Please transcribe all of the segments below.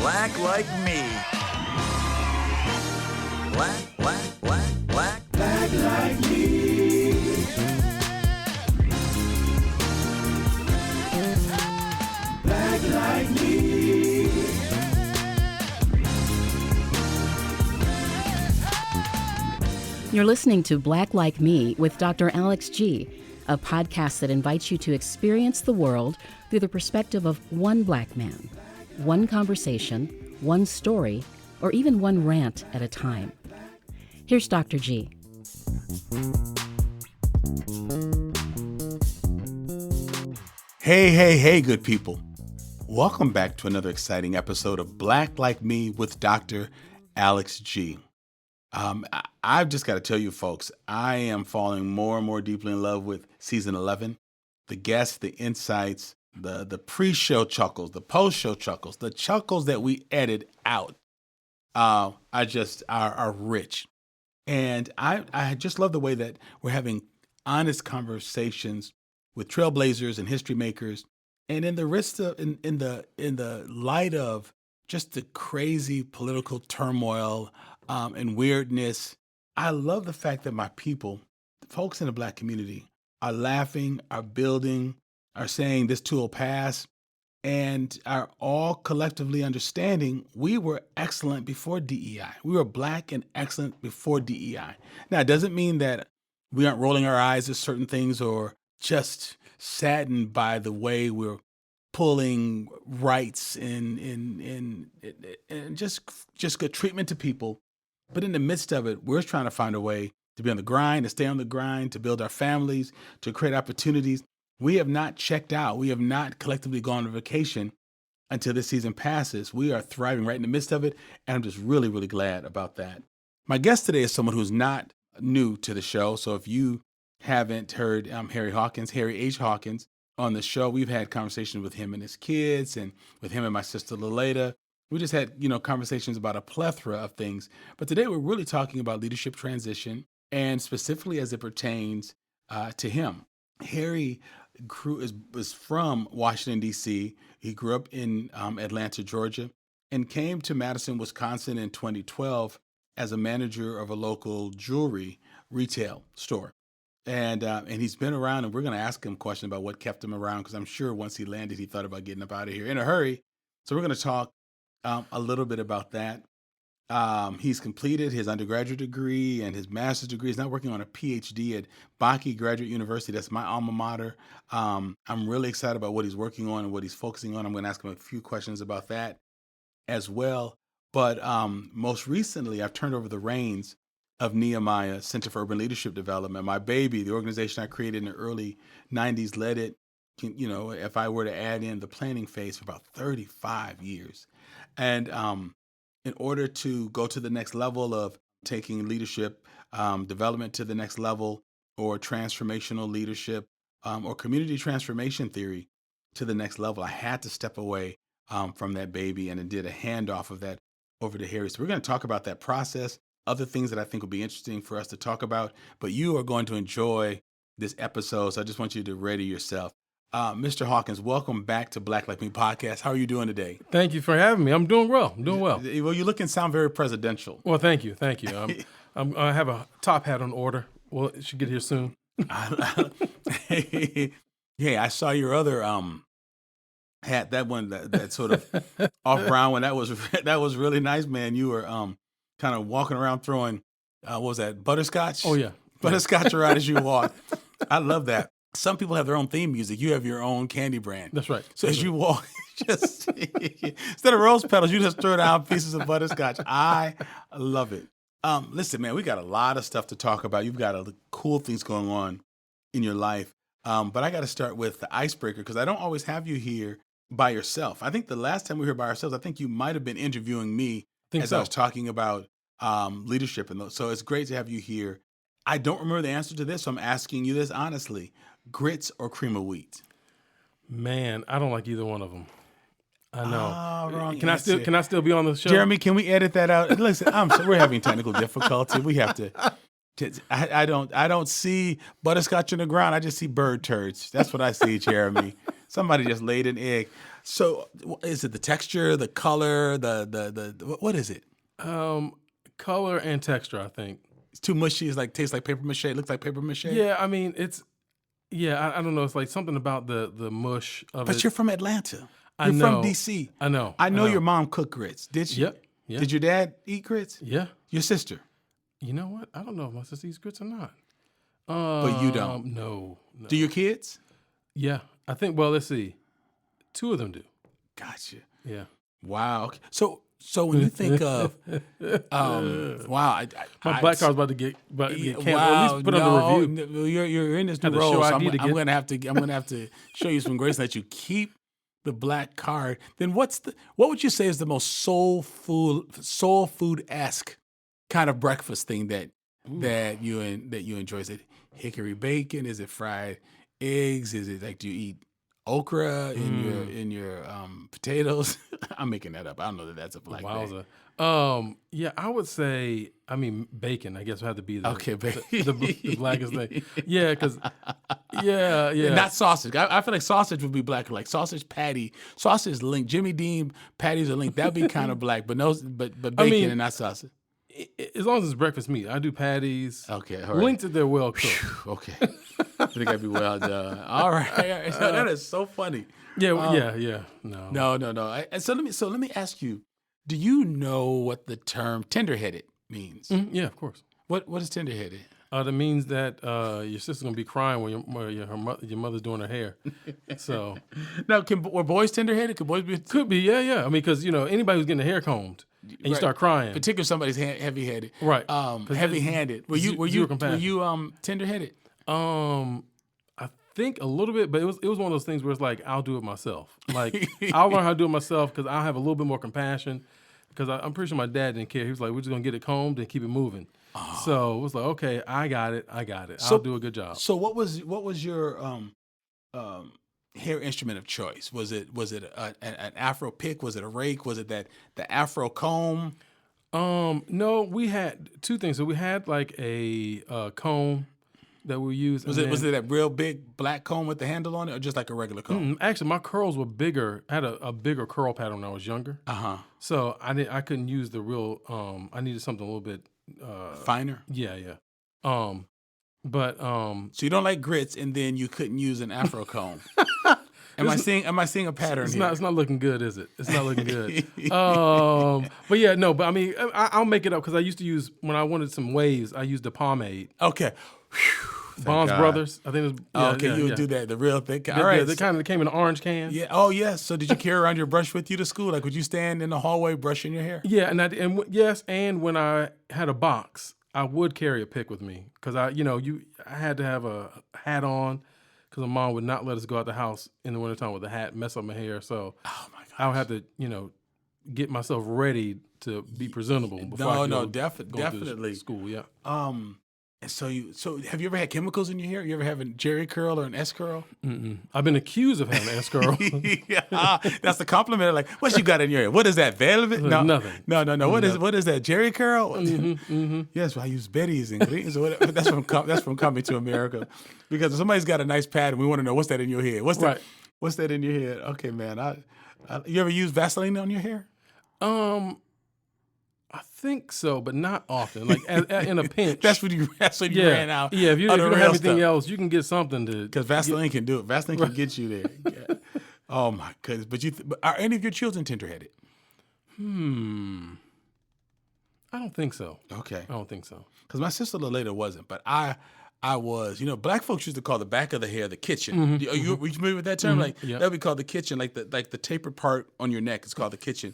Black like me. Black like me. Black like me. You're listening to Black Like Me with Dr. Alex G., a podcast that invites you to experience the world through the perspective of one black man, one conversation, one story, or even one rant at a time. Here's Dr. G. Hey, good people. Welcome back to another exciting episode of Black Like Me with Dr. Alex G. I've just got to tell you, folks, I am falling more and more deeply in love with season 11. The guests, the insights, the pre-show chuckles, the post-show chuckles, the chuckles that we edit out are rich. And I just love the way that we're having honest conversations with trailblazers and history makers. And in the light of just the crazy political turmoil and weirdness, I love the fact that my people, folks in the Black community, are laughing, are building, are saying this too will pass, and are all collectively understanding we were excellent before DEI. We were Black and excellent before DEI. Now, it doesn't mean that we aren't rolling our eyes at certain things or just saddened by the way we're pulling rights and just good treatment to people. But in the midst of it, we're trying to find a way to be on the grind, to stay on the grind, to build our families, to create opportunities. We have not checked out. We have not collectively gone on vacation until this season passes. We are thriving right in the midst of it, and I'm just really, really glad about that. My guest today is someone who's not new to the show. So if you haven't heard Harry Hawkins, Harry H. Hawkins, on the show, we've had conversations with him and his kids and with him and my sister Laleda. We just had, conversations about a plethora of things. But today we're really talking about leadership transition and specifically as it pertains to him. Harry was from Washington, D.C. He grew up in Atlanta, Georgia, and came to Madison, Wisconsin in 2012 as a manager of a local jewelry retail store. And he's been around, and we're going to ask him a question about what kept him around, because I'm sure once he landed, he thought about getting up out of here in a hurry. So we're going to talk a little bit about that. He's completed his undergraduate degree and his master's degree. He's now working on a PhD at Bakke Graduate University. That's my alma mater. I'm really excited about what he's working on and what he's focusing on. I'm going to ask him a few questions about that as well. But most recently, I've turned over the reins of Nehemiah Center for Urban Leadership Development. My baby, the organization I created in the early 90s, led it, if I were to add in the planning phase, for about 35 years. And in order to go to the next level of taking leadership development to the next level, or transformational leadership or community transformation theory to the next level, I had to step away from that baby, and it did a handoff of that over to Harry. So we're going to talk about that process, other things that I think will be interesting for us to talk about, but you are going to enjoy this episode. So I just want you to ready yourself. Mr. Hawkins, welcome back to Black Like Me podcast. How are you doing today? Thank you for having me. I'm doing well. Well, you look and sound very presidential. Well, thank you. I have a top hat on order. Well, it should get here soon. Hey, I saw your other hat. That one, that sort of off brown one. That was really nice, man. You were kind of walking around throwing what was that, butterscotch? Oh yeah, butterscotch around as you walk. I love that. Some people have their own theme music. You have your own candy brand. That's right. So as you walk, just instead of rose petals, you just throw down pieces of butterscotch. I love it. Listen, man, we got a lot of stuff to talk about. You've got cool things going on in your life. But I got to start with the icebreaker, because I don't always have you here by yourself. I think the last time we were here by ourselves, I think you might have been interviewing me I was talking about leadership. So it's great to have you here. I don't remember the answer to this, so I'm asking you this honestly. Grits or cream of wheat? Man, I don't like either one of them. I know. Oh, wrong Can answer. I still be on the show? Jeremy, can we edit that out? Listen, we're having technical difficulty. We have to. I don't see butterscotch in the ground. I just see bird turds. That's what I see, Jeremy. Somebody just laid an egg. So is it the texture, the color, what is it? Color and texture, I think. It's too mushy. It's like tastes like paper mache. It looks like paper mache. Yeah, I mean I don't know. It's like something about the mush of it. But you're from Atlanta. I You're know. from DC. I know. I know your mom cooked grits. Did she? Yep. Yeah. Did your dad eat grits? Yeah. Your sister? You know what? I don't know if my sister eats grits or not. But you don't? No. Do your kids? Yeah. I think, well, let's see. 2 of them do. Gotcha. Yeah. Wow. Okay. So when you think of, wow. My black card's about to get canceled. Wow, At least put on the review. You're in this new Had to role, show so ID to I'm get- gonna have to show you some grace and let you keep the black card. Then what would you say is the most soul food-esque kind of breakfast thing that you enjoy? Is it hickory bacon? Is it fried eggs? Is it like, do you eat okra in your potatoes? I'm making that up. I don't know that that's a black thing. Wowza. Yeah, I would say, bacon, I guess would have to be the blackest thing. Yeah, because, yeah. Not sausage. I feel like sausage would be black. Like sausage patty, sausage link. Jimmy Dean patties are linked. That'd be kind of black, but bacon and not sausage. As long as it's breakfast meat, I do patties. Okay, all right. Linked that they're well cooked. Okay. I think I'd be well done. All right. So that is so funny. Yeah. No. No. And so let me ask you, do you know what the term tenderheaded means? Yeah, of course. What is tenderheaded? That means that your sister's gonna be crying when your mother's doing her hair. So Now, were boys tenderheaded? Could boys be? could be, yeah. I mean, because anybody who's getting their hair combed and you Right. start crying, Particularly somebody's heavy-headed. right? Heavy-handed. Were you compassion. tenderheaded? I think a little bit, but it was one of those things where it's like I'll do it myself. Like I'll learn how to do it myself because I'll have a little bit more compassion. Because I'm pretty sure my dad didn't care. He was like, "We're just gonna get it combed and keep it moving." So it was like, "Okay, I got it. I'll do a good job." So what was your hair instrument of choice? Was it an Afro pick? Was it a rake? Was it the Afro comb? No, we had 2 things. So we had like a comb that we used. Was it that real big black comb with the handle on it, or just like a regular comb? Actually, my curls were bigger. I had a bigger curl pattern when I was younger. So I couldn't use the real. I needed something a little bit Finer. Yeah. But So you don't like grits, and then you couldn't use an Afro comb. Am I seeing a pattern it's here? not. It's not looking good, is it? It's not looking good. But yeah, no. But I mean, I'll make it up because I used to use when I wanted some waves. I used the pomade. Okay. Bonds God. Brothers. I think it was. You would do that, the real thing. All right. They kind of came in an orange can. Yeah. Oh, yes. So did you carry around your brush with you to school? Like, would you stand in the hallway brushing your hair? Yeah, and when I had a box, I would carry a pick with me because I had to have a hat on because my mom would not let us go out the house in the wintertime with a hat, mess up my hair. So I would have to get myself ready to be presentable before I could go definitely to school. Yeah. And so have you ever had chemicals in your hair? You ever have a Jerry curl or an S curl? I've been accused of having an S curl. Yeah, that's the compliment. Like, what you got in your hair? What is that? Velvet? No, nothing. No. What is that? Jerry curl? Yes, well, I use Betty's and Greens or whatever. That's from Coming to America. Because if somebody's got a nice pattern, we want to know what's that in your head. What's that in your head? Okay, man. You ever use Vaseline on your hair? I think so, but not often. Like in a pinch. That's when you ran out. Yeah, if you don't have anything else, you can get something to. Because Vaseline can do it. Vaseline can get you there. Yeah. Oh my goodness! But are any of your children tenderheaded? I don't think so. Okay. I don't think so. Because my sister later wasn't, but I was. Black folks used to call the back of the hair the kitchen. Are you familiar with that term? Like that would be called the kitchen. Like the tapered part on your neck is called the kitchen.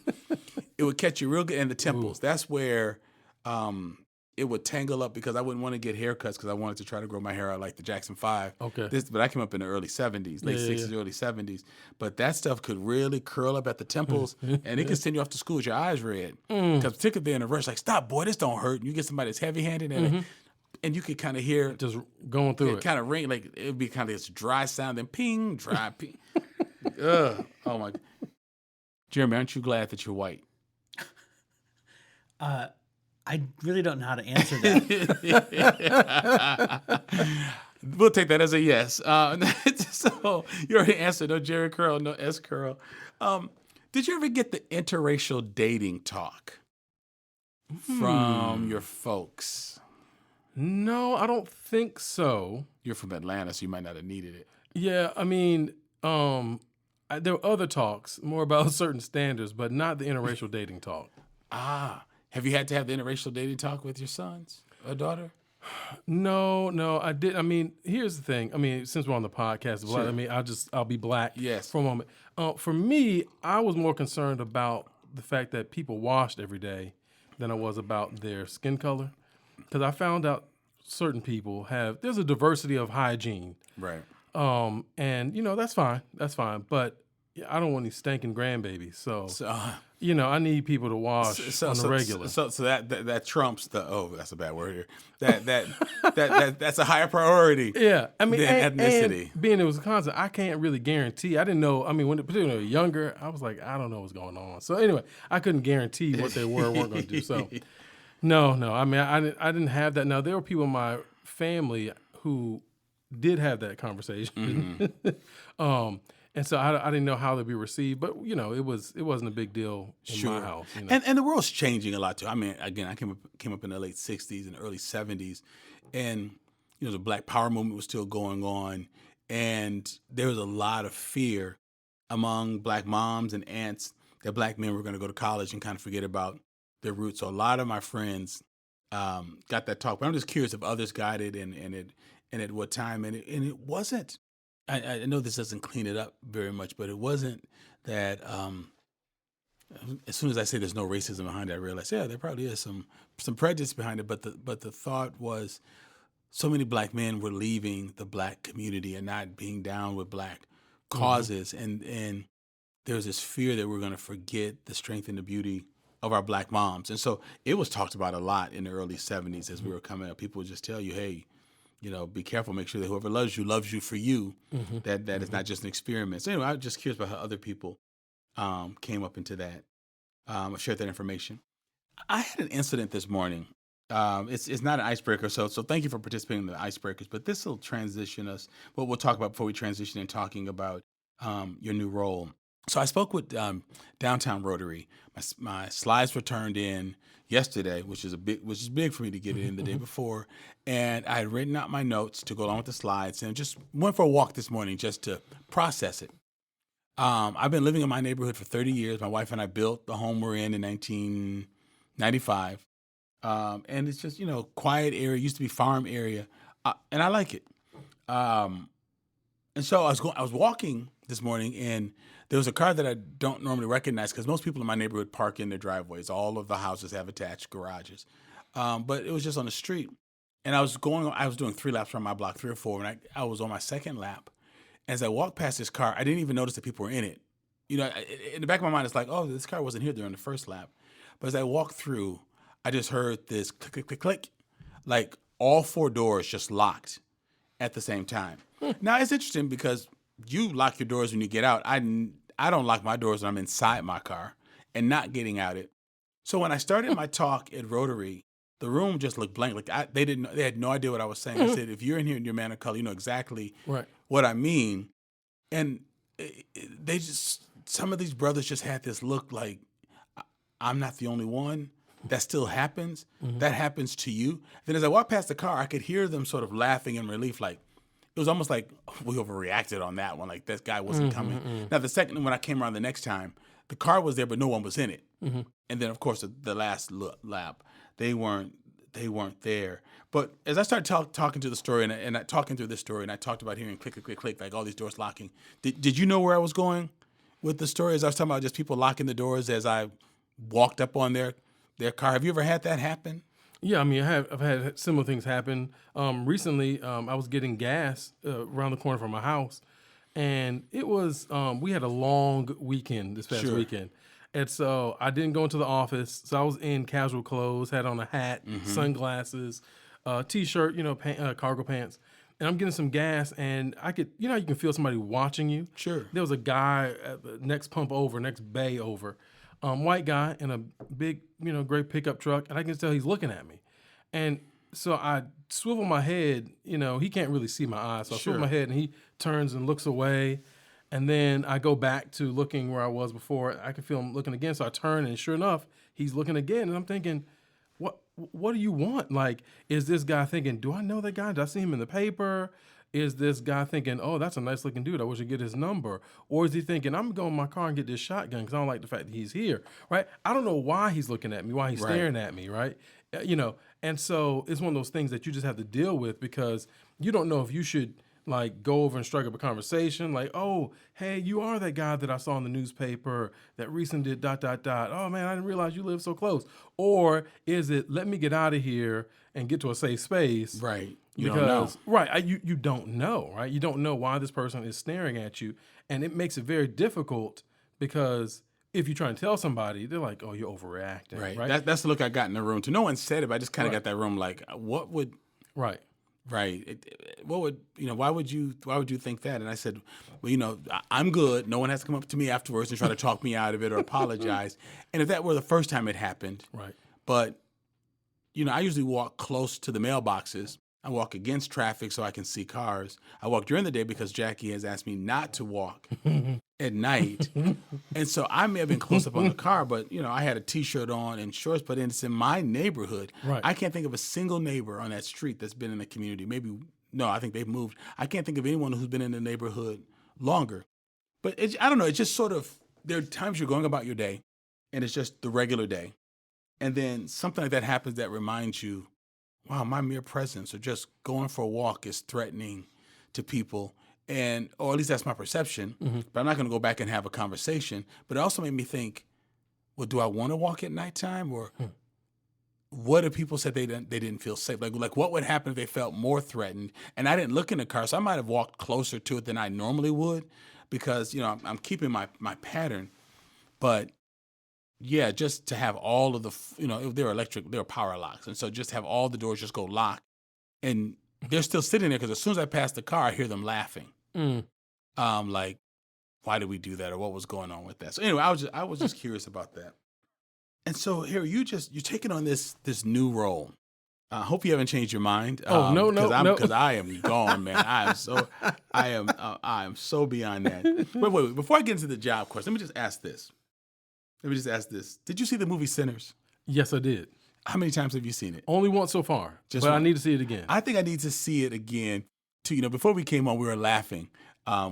It would catch you real good in the temples. That's where it would tangle up because I wouldn't want to get haircuts because I wanted to try to grow my hair out like the Jackson 5. Okay. But I came up in the early 70s, late 60s, early 70s. But that stuff could really curl up at the temples and it could send you off to school with your eyes red. Because particularly they're in a rush, like, stop, boy, this don't hurt. And you get somebody that's heavy-handed and you could kind of hear just going through it. Kind of ring, like it would be kind of this dry sound, then ping, dry, ping. Ugh. Oh, my. Jeremy, aren't you glad that you're white? I really don't know how to answer that. We'll take that as a yes. So you already answered. No Jerry curl, no S curl. Did you ever get the interracial dating talk from your folks? No, I don't think so. You're from Atlanta, so you might not have needed it. Yeah, I mean, there were other talks more about certain standards, but not the interracial dating talk. Have you had to have the interracial dating talk with your sons or daughter? No, I did. I mean, here's the thing. I mean, since we're on the podcast, Sure. I mean, I'll be black Yes. for a moment. For me, I was more concerned about the fact that people washed every day than I was about their skin color, because I found out certain people there's a diversity of hygiene, Right. and that's fine, but I don't want any stinking grandbabies, so I need people to wash on the regular. So that trumps the that's a bad word here. That's a higher priority. Yeah, I mean, than ethnicity. And being in Wisconsin, I can't really guarantee. I didn't know. I mean, particularly when they were younger, I was like, I don't know what's going on. So anyway, I couldn't guarantee what they weren't going to do. So no. I mean, I didn't have that. Now there were people in my family who did have that conversation. Mm-hmm. And so I didn't know how they'd be received, but it wasn't a big deal in my house. And the world's changing a lot too. I mean, again, I came up in the late '60s and early '70s, and the Black Power movement was still going on, and there was a lot of fear among Black moms and aunts that Black men were going to go to college and kind of forget about their roots. So a lot of my friends got that talk, but I'm just curious if others got it and at what time, and it wasn't. I know this doesn't clean it up very much, but it wasn't that as soon as I say there's no racism behind it, I realized, there probably is some prejudice behind it. But the thought was so many Black men were leaving the Black community and not being down with Black causes. And there was this fear that we're going to forget the strength and the beauty of our Black moms. And so it was talked about a lot in the early 70s as we were coming up. People would just tell you, hey, be careful. Make sure that whoever loves you for you. That is not just an experiment. So anyway, I was just curious about how other people came up into that, shared that information. I had an incident this morning. It's not an icebreaker, so thank you for participating in the icebreakers. But this will transition us. What we'll talk about before we transition in talking about your new role. So I spoke with Downtown Rotary. My slides were turned in yesterday, which is big for me to get it in the day before. And I had written out my notes to go along with the slides and just went for a walk this morning just to process it. I've been living in my neighborhood for 30 years. My wife and I built the home we're in 1995. And it's just, quiet area, used to be farm area. And I like it. And so I was walking this morning, and there was a car that I don't normally recognize because most people in my neighborhood park in their driveways. All of the houses have attached garages. But it was just on the street. And I was doing 3 laps around my block, 3 or 4, and I was on my second lap. As I walked past this car, I didn't even notice that people were in it. In the back of my mind, it's like, oh, this car wasn't here during the first lap. But as I walked through, I just heard this click, click, click, click. Like all 4 doors just locked at the same time. Now, it's interesting because you lock your doors when you get out. I don't lock my doors when I'm inside my car and not getting out it. So when I started my talk at Rotary, the room just looked blank. Like they had no idea what I was saying. I said, if you're in here and you're a man of color, you know exactly what I mean. And some of these brothers just had this look like, I'm not the only one. That still happens. That happens to you. Then as I walked past the car, I could hear them sort of laughing in relief. Like, it was almost like we overreacted on that one. Like, this guy wasn't coming. Now, the second, when I came around the next time, the car was there, but no one was in it. And then, of course, the last lap, they weren't there. But as I started talking to the story and I talking through this story, and I talked about hearing click, click, click, click, like all these doors locking. Did you know where I was going with the story? As I was talking about just people locking the doors as I walked up on their car. Have you ever had that happen? Yeah, I mean, I've had similar things happen. Recently, I was getting gas around the corner from my house, and it was we had a long weekend this past weekend, and so I didn't go into the office. So I was in casual clothes, had on a hat, sunglasses, t-shirt, cargo pants, and I'm getting some gas, and I could, you can feel somebody watching you. Sure. There was a guy at the next bay over. White guy in a big, gray pickup truck, and I can tell he's looking at me. And So I swivel my head, he can't really see my eyes. So I swivel my head and he turns and looks away. And then I go back to looking where I was before. I can feel him looking again. So I turn and sure enough, he's looking again. And I'm thinking, what do you want? Like, is this guy thinking, do I know that guy? Did I see him in the paper? Is this guy thinking, oh, that's a nice looking dude, I wish I get his number? Or is he thinking, I'm going to go in my car and get this shotgun because I don't like the fact that he's here, right? I don't know why he's looking at me, why he's staring at me, right? And so it's one of those things that you just have to deal with because you don't know if you should like go over and strike up a conversation like, oh, hey, you are that guy that I saw in the newspaper that recently did ... Oh man, I didn't realize you live so close. Or is it, let me get out of here and get to a safe space. Right. You don't know. Right. You don't know, right? You don't know why this person is staring at you. And it makes it very difficult because if you try and tell somebody, they're like, oh, you're overreacting. Right. That's the look I got in the room too. No one said it, but I just kind of got that room like, what would... Right. Right. What would, why would you think that? And I said, well, I'm good. No one has to come up to me afterwards and try to talk me out of it or apologize. And if that were the first time it happened. Right. But, I usually walk close to the mailboxes. I walk against traffic so I can see cars. I walk during the day because Jackie has asked me not to walk at night. And so I may have been close up on the car, but, I had a T-shirt on and shorts, but it's in my neighborhood. Right. I can't think of a single neighbor on that street that's been in the community. I think they've moved. I can't think of anyone who's been in the neighborhood longer. But I don't know. It's just sort of, there are times you're going about your day and it's just the regular day. And then something like that happens that reminds you, wow, my mere presence or just going for a walk is threatening to people. Or at least that's my perception, but I'm not going to go back and have a conversation. But it also made me think, well, do I want to walk at nighttime? Or what if people said they didn't feel safe? Like what would happen if they felt more threatened? And I didn't look in the car, so I might have walked closer to it than I normally would because, I'm keeping my pattern. But yeah, just to have all of the, if they're power locks. And so just have all the doors just go lock. And they're still sitting there because as soon as I pass the car, I hear them laughing. Like, why did we do that? Or what was going on with that? So anyway, I was just curious about that. And so Harry, you're taking on this new role. I hope you haven't changed your mind. No. Because I am gone, man. I am so beyond that. Wait. Before I get into the job question, let me just ask this. Did you see the movie Sinners? Yes, I did. How many times have you seen it? Only once so far, but I need to see it again. I think I need to see it again too. Before we came on, we were laughing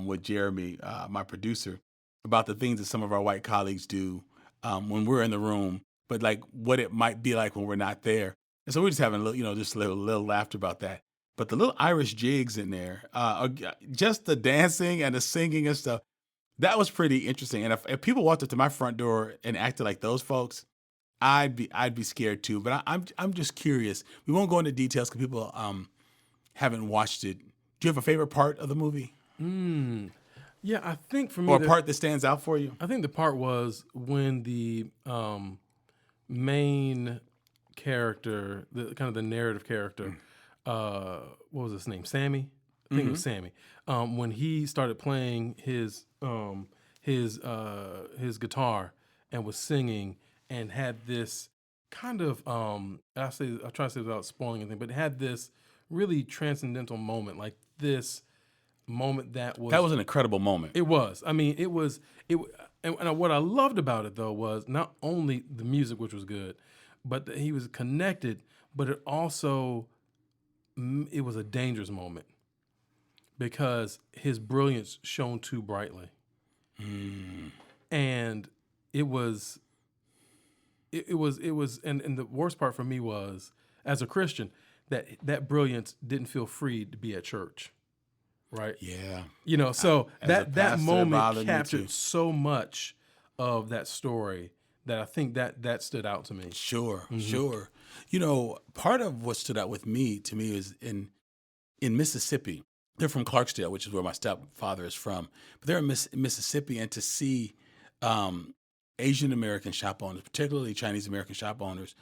with Jeremy, my producer, about the things that some of our white colleagues do when we're in the room, but like what it might be like when we're not there. And so we're just having a little, just a little laughter about that. But the little Irish jigs in there, just the dancing and the singing and stuff, that was pretty interesting. And if people walked up to my front door and acted like those folks, I'd be scared too. But I'm just curious. We won't go into details because people haven't watched it. Do you have a favorite part of the movie? Yeah, I think for me, or a part that stands out for you? I think the part was when the main character, the narrative character, what was his name? Sammy. I think it was Sammy. When he started playing his guitar and was singing and had this kind of I try to say without spoiling anything, but it had this really transcendental moment, like this moment that was an incredible moment. It was. I mean, it was. And what I loved about it though was not only the music, which was good, but that he was connected. But it also it was a dangerous moment because his brilliance shone too brightly, and it was. And the worst part for me was, as a Christian, that brilliance didn't feel free to be at church, right? Yeah. So that moment captured captured so much of that story that I think that stood out to me. Sure. Part of what stood out to me is in Mississippi. They're from Clarksdale, which is where my stepfather is from. But they're in Mississippi, and to see Asian American shop owners, particularly Chinese American shop owners,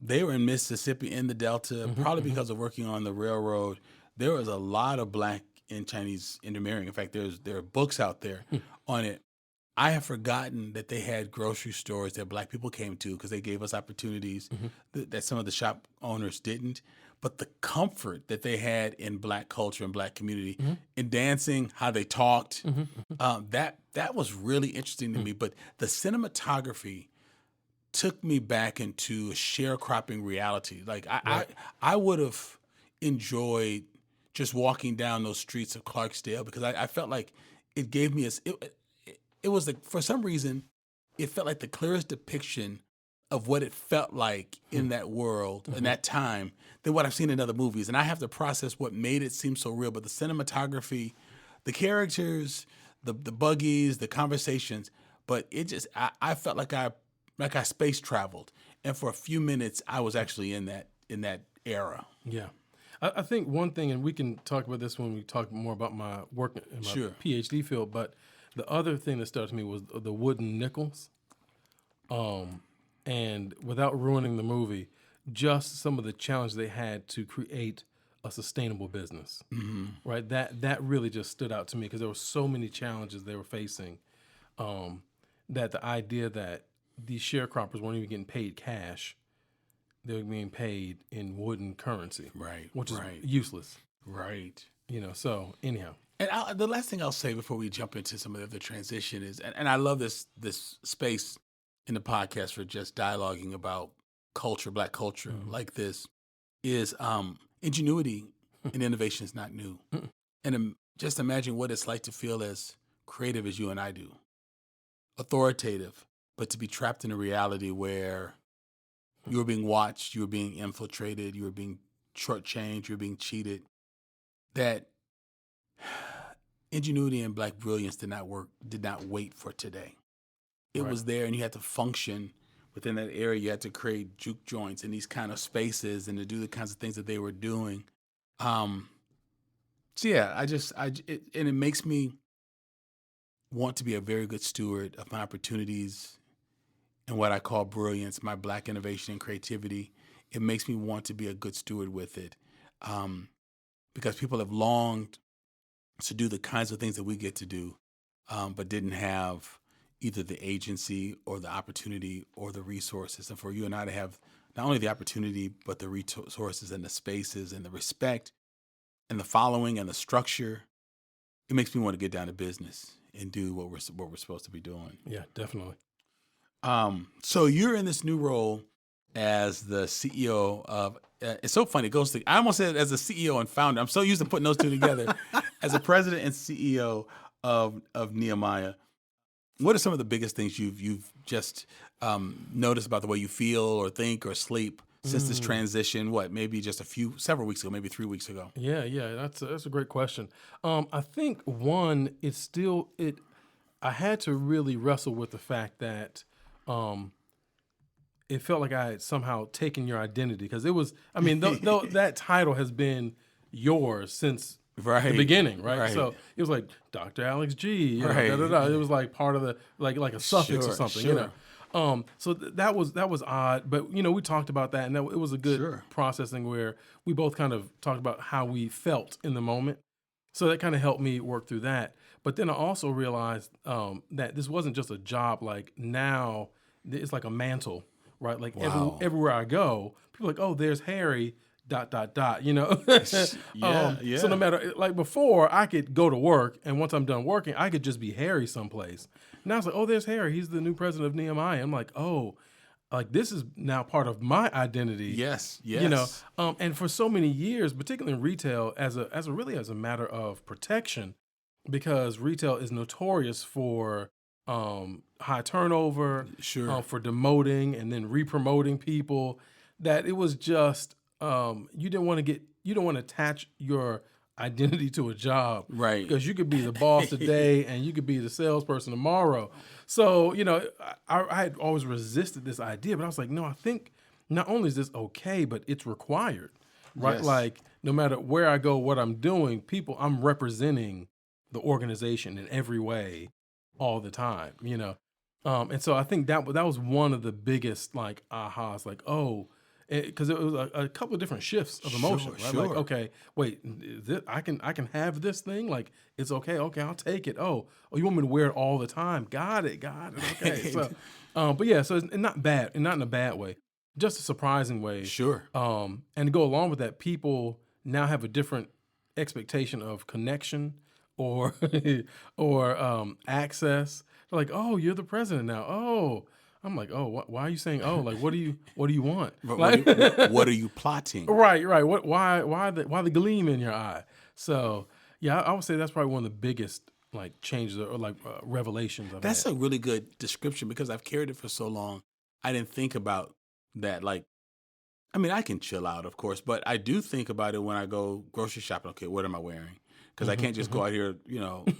they were in Mississippi in the Delta, probably because of working on the railroad. There was a lot of Black and Chinese intermarrying. In fact, there are books out there on it. I have forgotten that they had grocery stores that Black people came to because they gave us opportunities that some of the shop owners didn't. But the comfort that they had in Black culture and Black community, in dancing, how they talked, that was really interesting to me. But the cinematography took me back into a sharecropping reality. Like I would have enjoyed just walking down those streets of Clarksdale because I felt like it gave me it was like, for some reason, it felt like the clearest depiction of what it felt like in that world in that time than what I've seen in other movies. And I have to process what made it seem so real. But the cinematography, the characters, the buggies, the conversations, but it just I felt like I space traveled. And for a few minutes I was actually in that era. Yeah. I think one thing, and we can talk about this when we talk more about my work in my PhD field, but the other thing that stuck to me was the wooden nickels. And without ruining the movie, just some of the challenges they had to create a sustainable business, right? That really just stood out to me because there were so many challenges they were facing, that the idea that these sharecroppers weren't even getting paid cash, they were being paid in wooden currency, Right, which is right. useless, Right. So anyhow. And the last thing I'll say before we jump into some of the other transition is, and I love this space in the podcast for just dialoguing about culture, Black culture like this, is ingenuity and innovation is not new. And just imagine what it's like to feel as creative as you and I do, authoritative, but to be trapped in a reality where you were being watched, you were being infiltrated, you were being shortchanged, you were being cheated. That ingenuity and Black brilliance did not wait for today. It was there, and you had to function within that area. You had to create juke joints in these kind of spaces and to do the kinds of things that they were doing. So yeah, it makes me want to be a very good steward of my opportunities and what I call brilliance, my Black innovation and creativity. It makes me want to be a good steward with it, because people have longed to do the kinds of things that we get to do, but didn't have either the agency or the opportunity or the resources. And for you and I to have not only the opportunity, but the resources and the spaces and the respect and the following and the structure, it makes me want to get down to business and do what we're supposed to be doing. Yeah, definitely. So you're in this new role as the CEO of, it's so funny, I almost said as the CEO and founder. I'm so used to putting those two together. As a president and CEO of Nehemiah, what are some of the biggest things you've just noticed about the way you feel or think or sleep since this transition? Maybe just several weeks ago, maybe 3 weeks ago. Yeah, that's a great question. I think one, I had to really wrestle with the fact that it felt like I had somehow taken your identity because it was. I mean, though that title has been yours since the beginning, right? So it was like Dr. Alex G. Right. It was like part of the like a suffix or something, So that was odd, but we talked about that, and it was a good processing where we both kind of talked about how we felt in the moment. So that kind of helped me work through that. But then I also realized that this wasn't just a job. Like now, it's like a mantle, right? Like everywhere I go, people are like, oh, there's Harry. ... So no matter, like before, I could go to work, and once I'm done working, I could just be Harry someplace. Now it's like, oh, there's Harry. He's the new president of Nehemiah. I'm like, oh, like this is now part of my identity. Yes. And for so many years, particularly in retail, as a matter of protection, because retail is notorious for high turnover, for demoting and then re-promoting people. That it was just. You don't want to attach your identity to a job, right? Because you could be the boss today and you could be the salesperson tomorrow. So I had always resisted this idea, but I was like, no, I think not only is this okay, but it's required, right? Yes. Like no matter where I go, what I'm doing, I'm representing the organization in every way, all the time, And so I think that was one of the biggest like ahas, like, oh. because it was a couple of different shifts of emotion, right? Sure. Like, okay, wait, I can have this thing, like it's okay, I'll take it. Oh, you want me to wear it all the time? Got it, okay. So, but yeah, so it's not bad, and not in a bad way, just a surprising way. Sure. And to go along with that, people now have a different expectation of connection or or access. They're like, oh, you're the president now. Oh, I'm like, oh, why are you saying, oh, like, what do you want? But Like, what are you plotting? right. Why the gleam in your eye? So yeah, I would say that's probably one of the biggest like changes or like revelations. That's a really good description because I've carried it for so long. I didn't think about that. Like, I mean, I can chill out, of course, but I do think about it when I go grocery shopping. Okay, what am I wearing? Because I can't just go out here,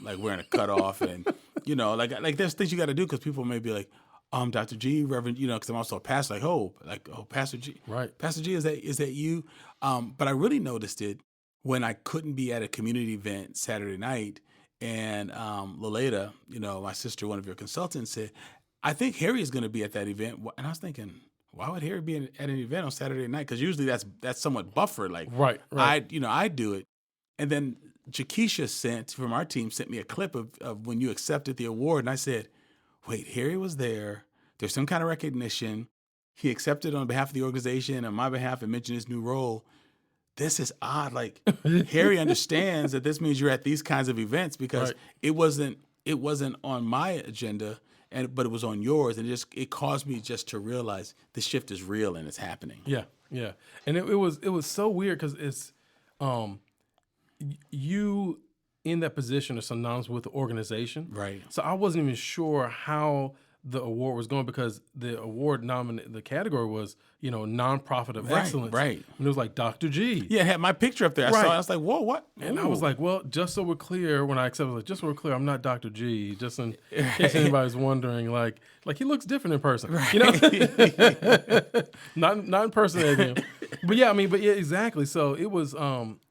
like wearing a cutoff and, like there's things you got to do because people may be like, Dr. G, Reverend, because I'm also a pastor, oh, Pastor G. Right. Pastor G, is that you? But I really noticed it when I couldn't be at a community event Saturday night. And Loleta, my sister, one of your consultants, said, I think Harry is going to be at that event. And I was thinking, why would Harry be at an event on Saturday night? Because usually that's somewhat buffered. Like, Right. I do it. And then Jakisha from our team sent me a clip of when you accepted the award. And I said, wait, Harry was there. There's some kind of recognition. He accepted on behalf of the organization and on my behalf and mentioned his new role. This is odd. Like Harry understands that this means you're at these kinds of events because it wasn't on my agenda, but it was on yours. And it caused me just to realize the shift is real and it's happening. Yeah. And it was so weird because it's you in that position are synonymous with the organization. Right. So I wasn't even sure how the award was going because the award the category was, nonprofit of excellence. Right. And it was like Dr. G. Yeah, I had my picture up there. I saw it. I was like, whoa, what? And I was like, well, just so we're clear, when I accepted, I was like, just so we're clear, I'm not Dr. G. Just in case anybody's wondering, like he looks different in person. Right. Not impersonating him. But yeah, exactly. So it was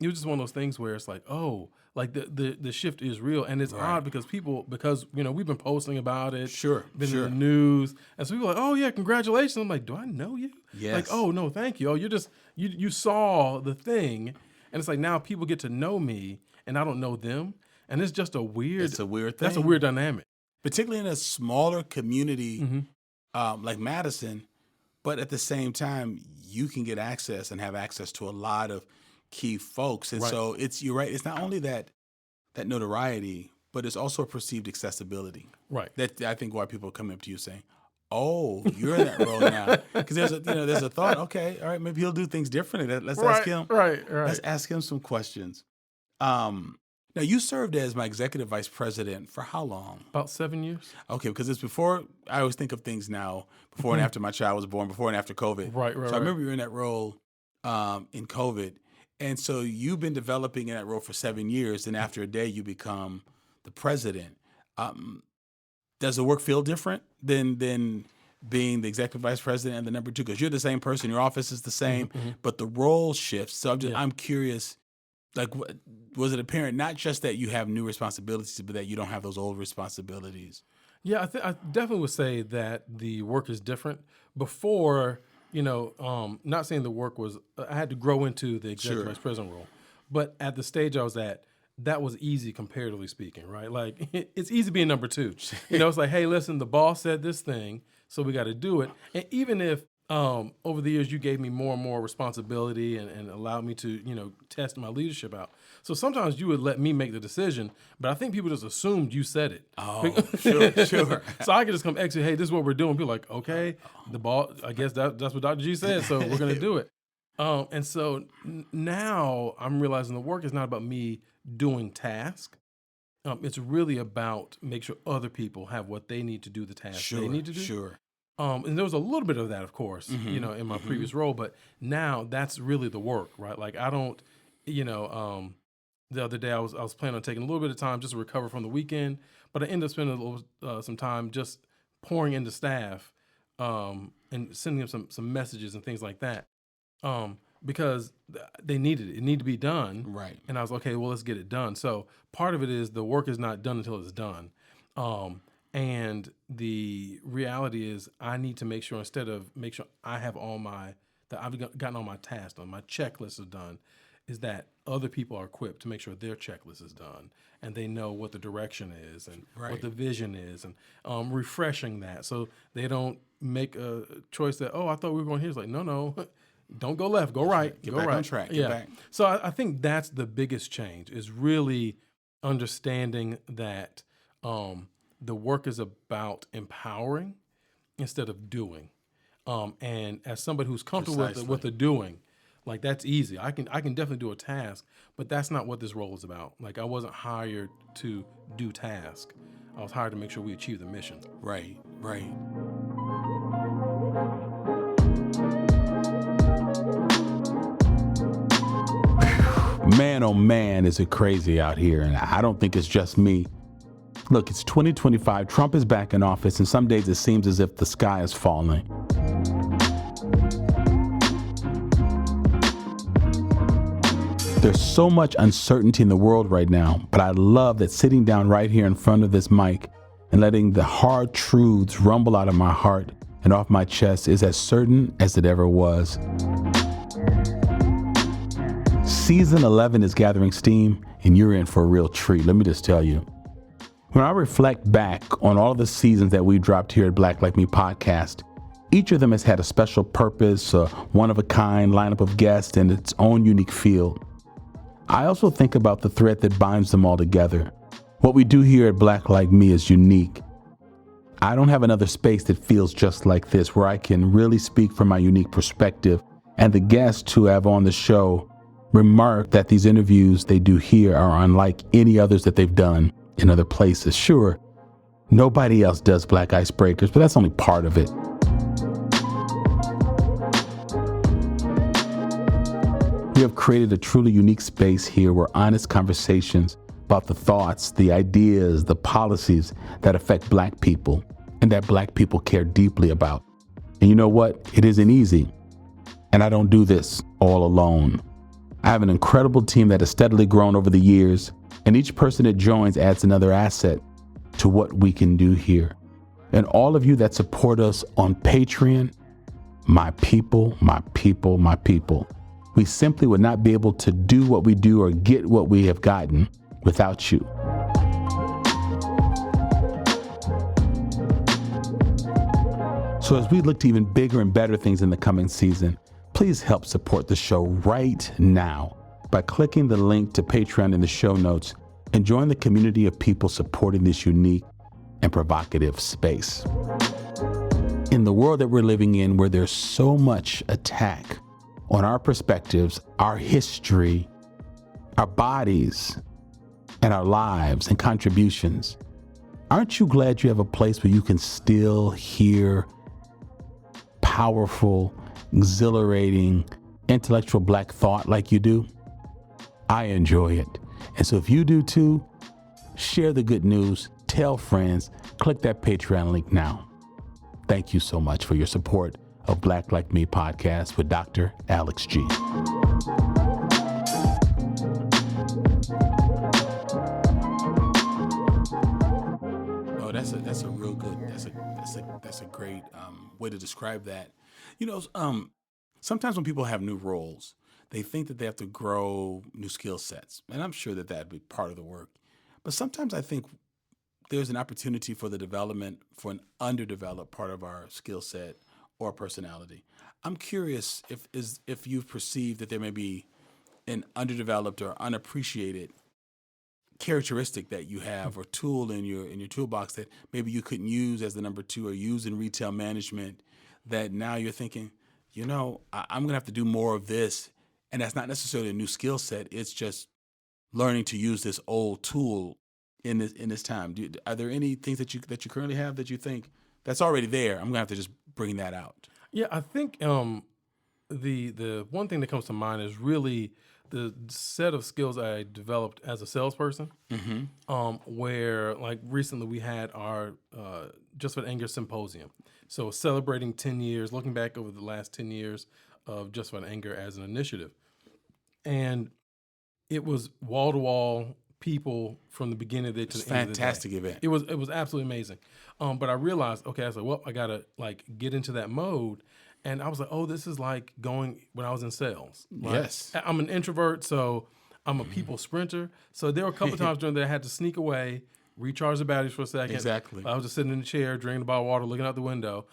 just one of those things where it's like, oh, like the shift is real, and it's odd because we've been posting about it, been in the news, and so people are like, oh yeah, congratulations. I'm like, do I know you? Yes. Like, oh no, thank you. Oh, you're just you saw the thing, and it's like now people get to know me, and I don't know them, and it's just a weird. It's a weird thing. That's a weird dynamic, particularly in a smaller community like Madison, but at the same time, you can get access and have access to a lot of key folks. And so you're right. It's not only that notoriety, but it's also a perceived accessibility. Right. That I think why people come up to you saying, oh, you're in that role now. Because there's a thought, okay, all right, maybe he'll do things differently. Let's ask him. Right. Let's ask him some questions. Now you served as my executive vice president for how long? About 7 years. Okay, because it's before, I always think of things now, before and after my child was born, before and after COVID. Right. So I remember you were in that role in COVID. And so you've been developing in that role for 7 years, and after a day, you become the president. Does the work feel different than being the executive vice president and the number two? Because you're the same person, your office is the same, but the role shifts. So I'm curious, like, was it apparent not just that you have new responsibilities, but that you don't have those old responsibilities? Yeah, I definitely would say that the work is different. Before, not saying the work was, I had to grow into the executive vice president role, but at the stage I was at, that was easy comparatively speaking, right? Like it's easy being number two. It's like, hey, listen, the boss said this thing, so we got to do it. And even if over the years you gave me more and more responsibility and allowed me to, test my leadership out. So sometimes you would let me make the decision, but I think people just assumed you said it. Oh, sure. So I could just come execute, hey, this is what we're doing. People are like, okay, the boss, I guess that's what Dr. G said, so we're going to do it. And so now I'm realizing the work is not about me doing tasks. It's really about make sure other people have what they need to do the task they need to do. Sure. And there was a little bit of that, of course, in my previous role, but now that's really the work, right? Like I don't, the other day I was planning on taking a little bit of time just to recover from the weekend, but I ended up spending a little some time just pouring into staff and sending them some messages and things like that. Because they needed it. It needed to be done. Right. And I was okay, well, let's get it done. So part of it is the work is not done until it's done. And the reality is I need to make sure I have all my that I've gotten all my tasks done, my checklist is done, is that other people are equipped to make sure their checklist is done and they know what the direction is and what the vision is, and refreshing that so they don't make a choice that, oh, I thought we were going here. It's like, no, don't go left, go right. Get go back right. on track. Get Yeah. back. So I think that's the biggest change, is really understanding that the work is about empowering instead of doing. And as somebody who's comfortable with the doing, like, that's easy. I can definitely do a task, but that's not what this role is about. Like, I wasn't hired to do task. I was hired to make sure we achieve the mission. Right. Man, oh man, is it crazy out here. And I don't think it's just me. Look, it's 2025. Trump is back in office, and some days it seems as if the sky is falling. There's so much uncertainty in the world right now, but I love that sitting down right here in front of this mic and letting the hard truths rumble out of my heart and off my chest is as certain as it ever was. Season 11 is gathering steam, and you're in for a real treat. Let me just tell you. When I reflect back on all of the seasons that we dropped here at Black Like Me podcast, each of them has had a special purpose, a one-of-a-kind lineup of guests, and its own unique feel. I also think about the thread that binds them all together. What we do here at Black Like Me is unique. I don't have another space that feels just like this, where I can really speak from my unique perspective. And the guests who have on the show remark that these interviews they do here are unlike any others that they've done in other places. Sure, nobody else does Black Icebreakers, but that's only part of it. We have created a truly unique space here where honest conversations about the thoughts, the ideas, the policies that affect Black people and that Black people care deeply about. And you know what? It isn't easy. And I don't do this all alone. I have an incredible team that has steadily grown over the years, and each person that joins adds another asset to what we can do here. And all of you that support us on Patreon, my people, my people, my people. We simply would not be able to do what we do or get what we have gotten without you. So as we look to even bigger and better things in the coming season, please help support the show right now by clicking the link to Patreon in the show notes and join the community of people supporting this unique and provocative space. In the world that we're living in, where there's so much attack on our perspectives, our history, our bodies, and our lives and contributions, aren't you glad you have a place where you can still hear powerful, exhilarating, intellectual Black thought like you do? I enjoy it. And so if you do too, share the good news, tell friends, click that Patreon link now. Thank you so much for your support of Black Like Me podcast with Dr. Alex G. Oh, that's a real good, that's a great way to describe that. You know, sometimes when people have new roles, they think that they have to grow new skill sets, and I'm sure that that'd be part of the work. But sometimes I think there's an opportunity for the development for an underdeveloped part of our skill set or personality. I'm curious if you've perceived that there may be an underdeveloped or unappreciated characteristic that you have or tool in your toolbox that maybe you couldn't use as the number two or use in retail management, that now you're thinking, you know, I'm going to have to do more of this. And that's not necessarily a new skill set. It's just learning to use this old tool in this time. Are there any things that you currently have that you think that's already there? I'm going to have to just bring that out. Yeah, I think the one thing that comes to mind is really the set of skills I developed as a salesperson. Where, like, recently we had our Just for Anger symposium. So celebrating 10 years, looking back over the last 10 years of Just for Anger as an initiative. And it was wall-to-wall people from the beginning of the day to It's the end of the day. fantastic event. It was absolutely amazing. But I realized, okay, I was like, well, I gotta like get into that mode. And I was like, oh, this is like going when I was in sales. Right? Yes. I'm an introvert, so I'm a people sprinter. So there were a couple of times during the day I had to sneak away, recharge the batteries for a second. Exactly. I was just sitting in the chair, drinking a bottle of water, looking out the window,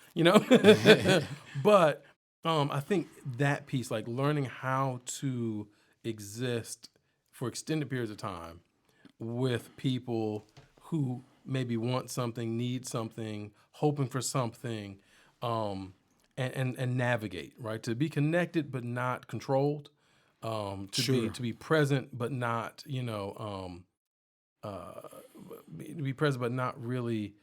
But I think that piece, like learning how to exist for extended periods of time with people who maybe want something, need something, hoping for something, and navigate, right? To be connected but not controlled, to be present but not, to be present but not really,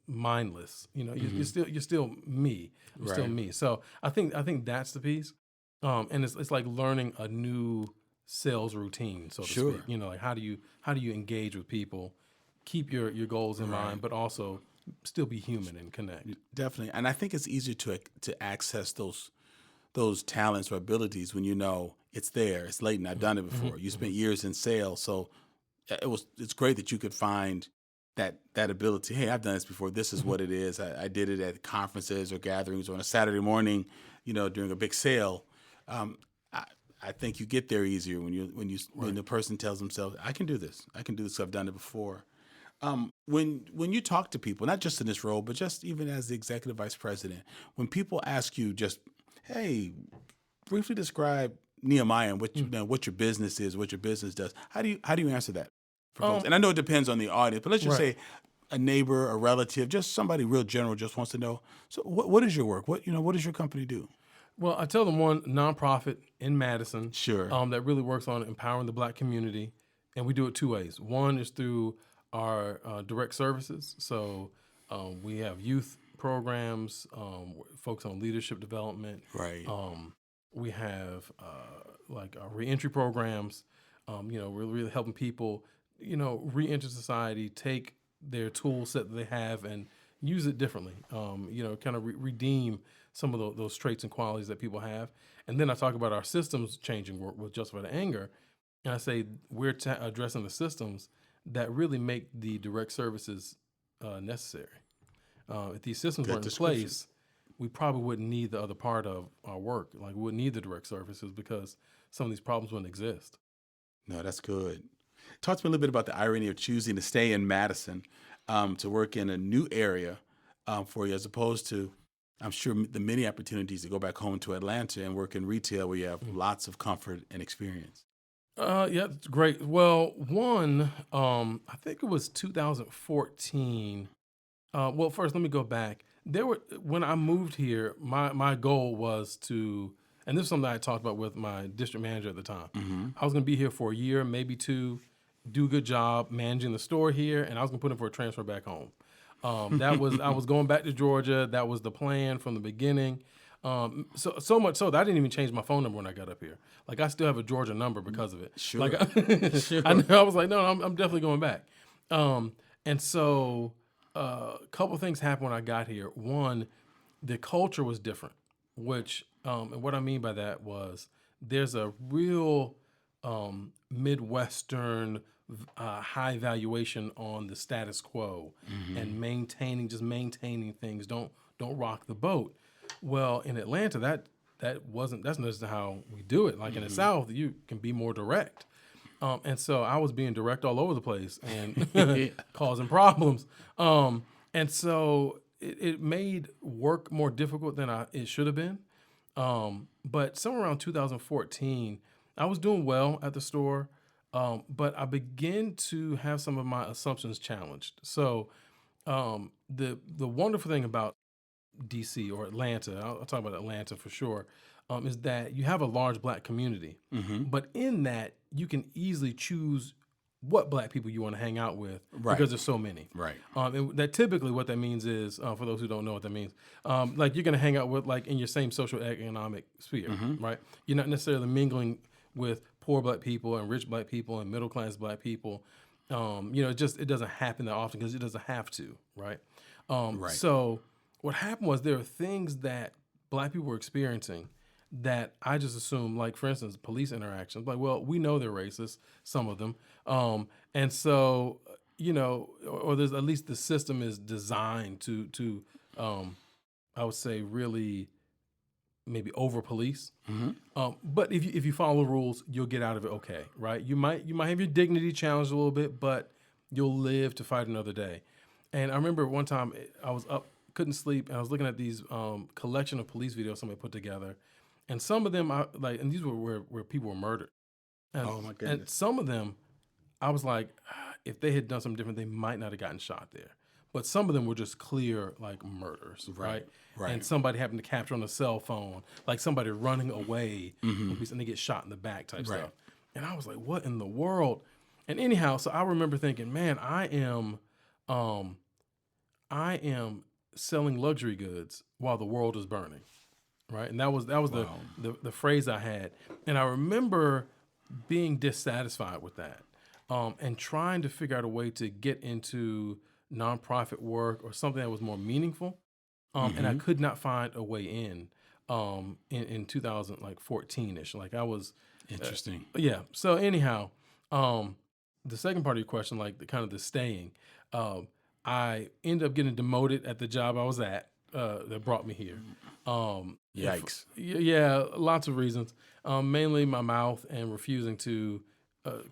mindless. You're still me. I'm still Right. me. So I think that's the piece, and it's like learning a new sales routine, so to Sure. speak. Like how do you engage with people, keep your goals in mind, but also still be human and connect. Definitely. And I think it's easier to access those talents or abilities when you know it's there, it's latent. I've done it before. You spent years in sales, so it's great that you could find that ability. Hey, I've done this before. This is what it is. I did it at conferences or gatherings or on a Saturday morning, during a big sale. I think you get there easier when the person tells themselves, I can do this. I can do this. I've done it before. When you talk to people, not just in this role, but just even as the executive vice president, when people ask you just, hey, briefly describe Nehemiah and what your business is, what your business does. How do you answer that for folks? And I know it depends on the audience, but let's just say a neighbor, a relative, just somebody real general just wants to know. So what is your work? What does your company do? Well, I tell them one nonprofit in Madison, Sure. that really works on empowering the Black community, and we do it two ways. One is through our direct services. So we have youth programs, focus on leadership development. Right. We have like reentry programs. We're really helping people, reenter society, take their tool set that they have and use it differently. Kind of redeem some of those traits and qualities that people have. And then I talk about our systems changing work with Justified Anger. And I say we're addressing the systems that really make the direct services necessary. If these systems weren't in place, we probably wouldn't need the other part of our work. Like we wouldn't need the direct services because some of these problems wouldn't exist. No, that's good. Talk to me a little bit about the irony of choosing to stay in Madison to work in a new area for you, as opposed to, I'm sure, the many opportunities to go back home to Atlanta and work in retail where you have lots of comfort and experience. Yeah, it's great. Well, one, I think it was 2014. Well, first, let me go back. When I moved here, my goal was to, and this is something I talked about with my district manager at the time. I was going to be here for a year, maybe two, do a good job managing the store here, and I was going to put in for a transfer back home. I was going back to Georgia. That was the plan from the beginning. So much so that I didn't even change my phone number when I got up here. Like I still have a Georgia number because of it. Sure. Like I was like, no, I'm definitely going back. And so a couple of things happened when I got here. One, the culture was different, which and what I mean by that was there's a real Midwestern high valuation on the status quo and maintaining things. Don't rock the boat. Well, in Atlanta, that's not how we do it. Like in the South, you can be more direct. And so I was being direct all over the place and causing problems. And so it made work more difficult than it should have been. But somewhere around 2014, I was doing well at the store, but I began to have some of my assumptions challenged. So the wonderful thing about DC or Atlanta, I'll talk about Atlanta for sure, is that you have a large Black community. But in that, you can easily choose what Black people you want to hang out with because there's so many. Right. And that typically what that means is, for those who don't know what that means, like you're going to hang out with like in your same social economic sphere, right? You're not necessarily mingling with poor Black people and rich Black people and middle class Black people. It doesn't happen that often because it doesn't have to, right? Right. So what happened was there are things that Black people were experiencing that I just assume, like, for instance, police interactions. Like, well, we know they're racist, some of them. And so, or there's at least the system is designed to I would say, really maybe over police. But if you follow the rules, you'll get out of it okay, right? You might have your dignity challenged a little bit, but you'll live to fight another day. And I remember one time I was up, couldn't sleep, and I was looking at these collection of police videos somebody put together, and some of them and these were where people were murdered. And, Oh my goodness. And some of them, I was like, if they had done something different, they might not have gotten shot there. But some of them were just clear, like, murders, right? Right. And somebody happened to capture on a cell phone, like somebody running away, and they get shot in the back type stuff. And I was like, what in the world? And anyhow, so I remember thinking, man, I am selling luxury goods while the world is burning, right? And that was the phrase I had. And I remember being dissatisfied with that, and trying to figure out a way to get into nonprofit work or something that was more meaningful. And I could not find a way in 2014-ish. Like, I was Interesting. yeah. So anyhow, the second part of your question, like the staying, I ended up getting demoted at the job I was at that brought me here. Yikes. Yeah, lots of reasons. Mainly my mouth and refusing to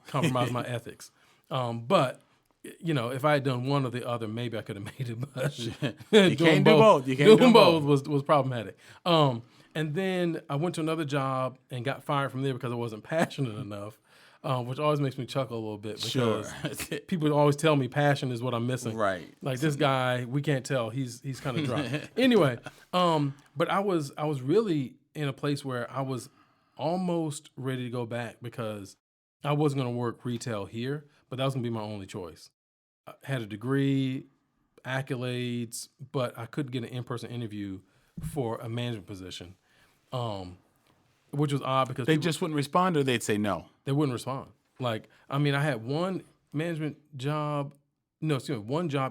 compromise my ethics. But if I had done one or the other, maybe I could have made it. But You can't do both. You can't do doing both. was problematic. And then I went to another job and got fired from there because I wasn't passionate enough, which always makes me chuckle a little bit because Sure. people always tell me passion is what I'm missing. Right. Like, this guy, we can't tell. He's kind of dry. Anyway, but I was really in a place where I was almost ready to go back because I wasn't going to work retail here, but that was going to be my only choice. I had a degree, accolades, but I couldn't get an in-person interview for a management position, which was odd because They people, just wouldn't respond, or they'd say no. they wouldn't respond. Like, I mean, I had one one job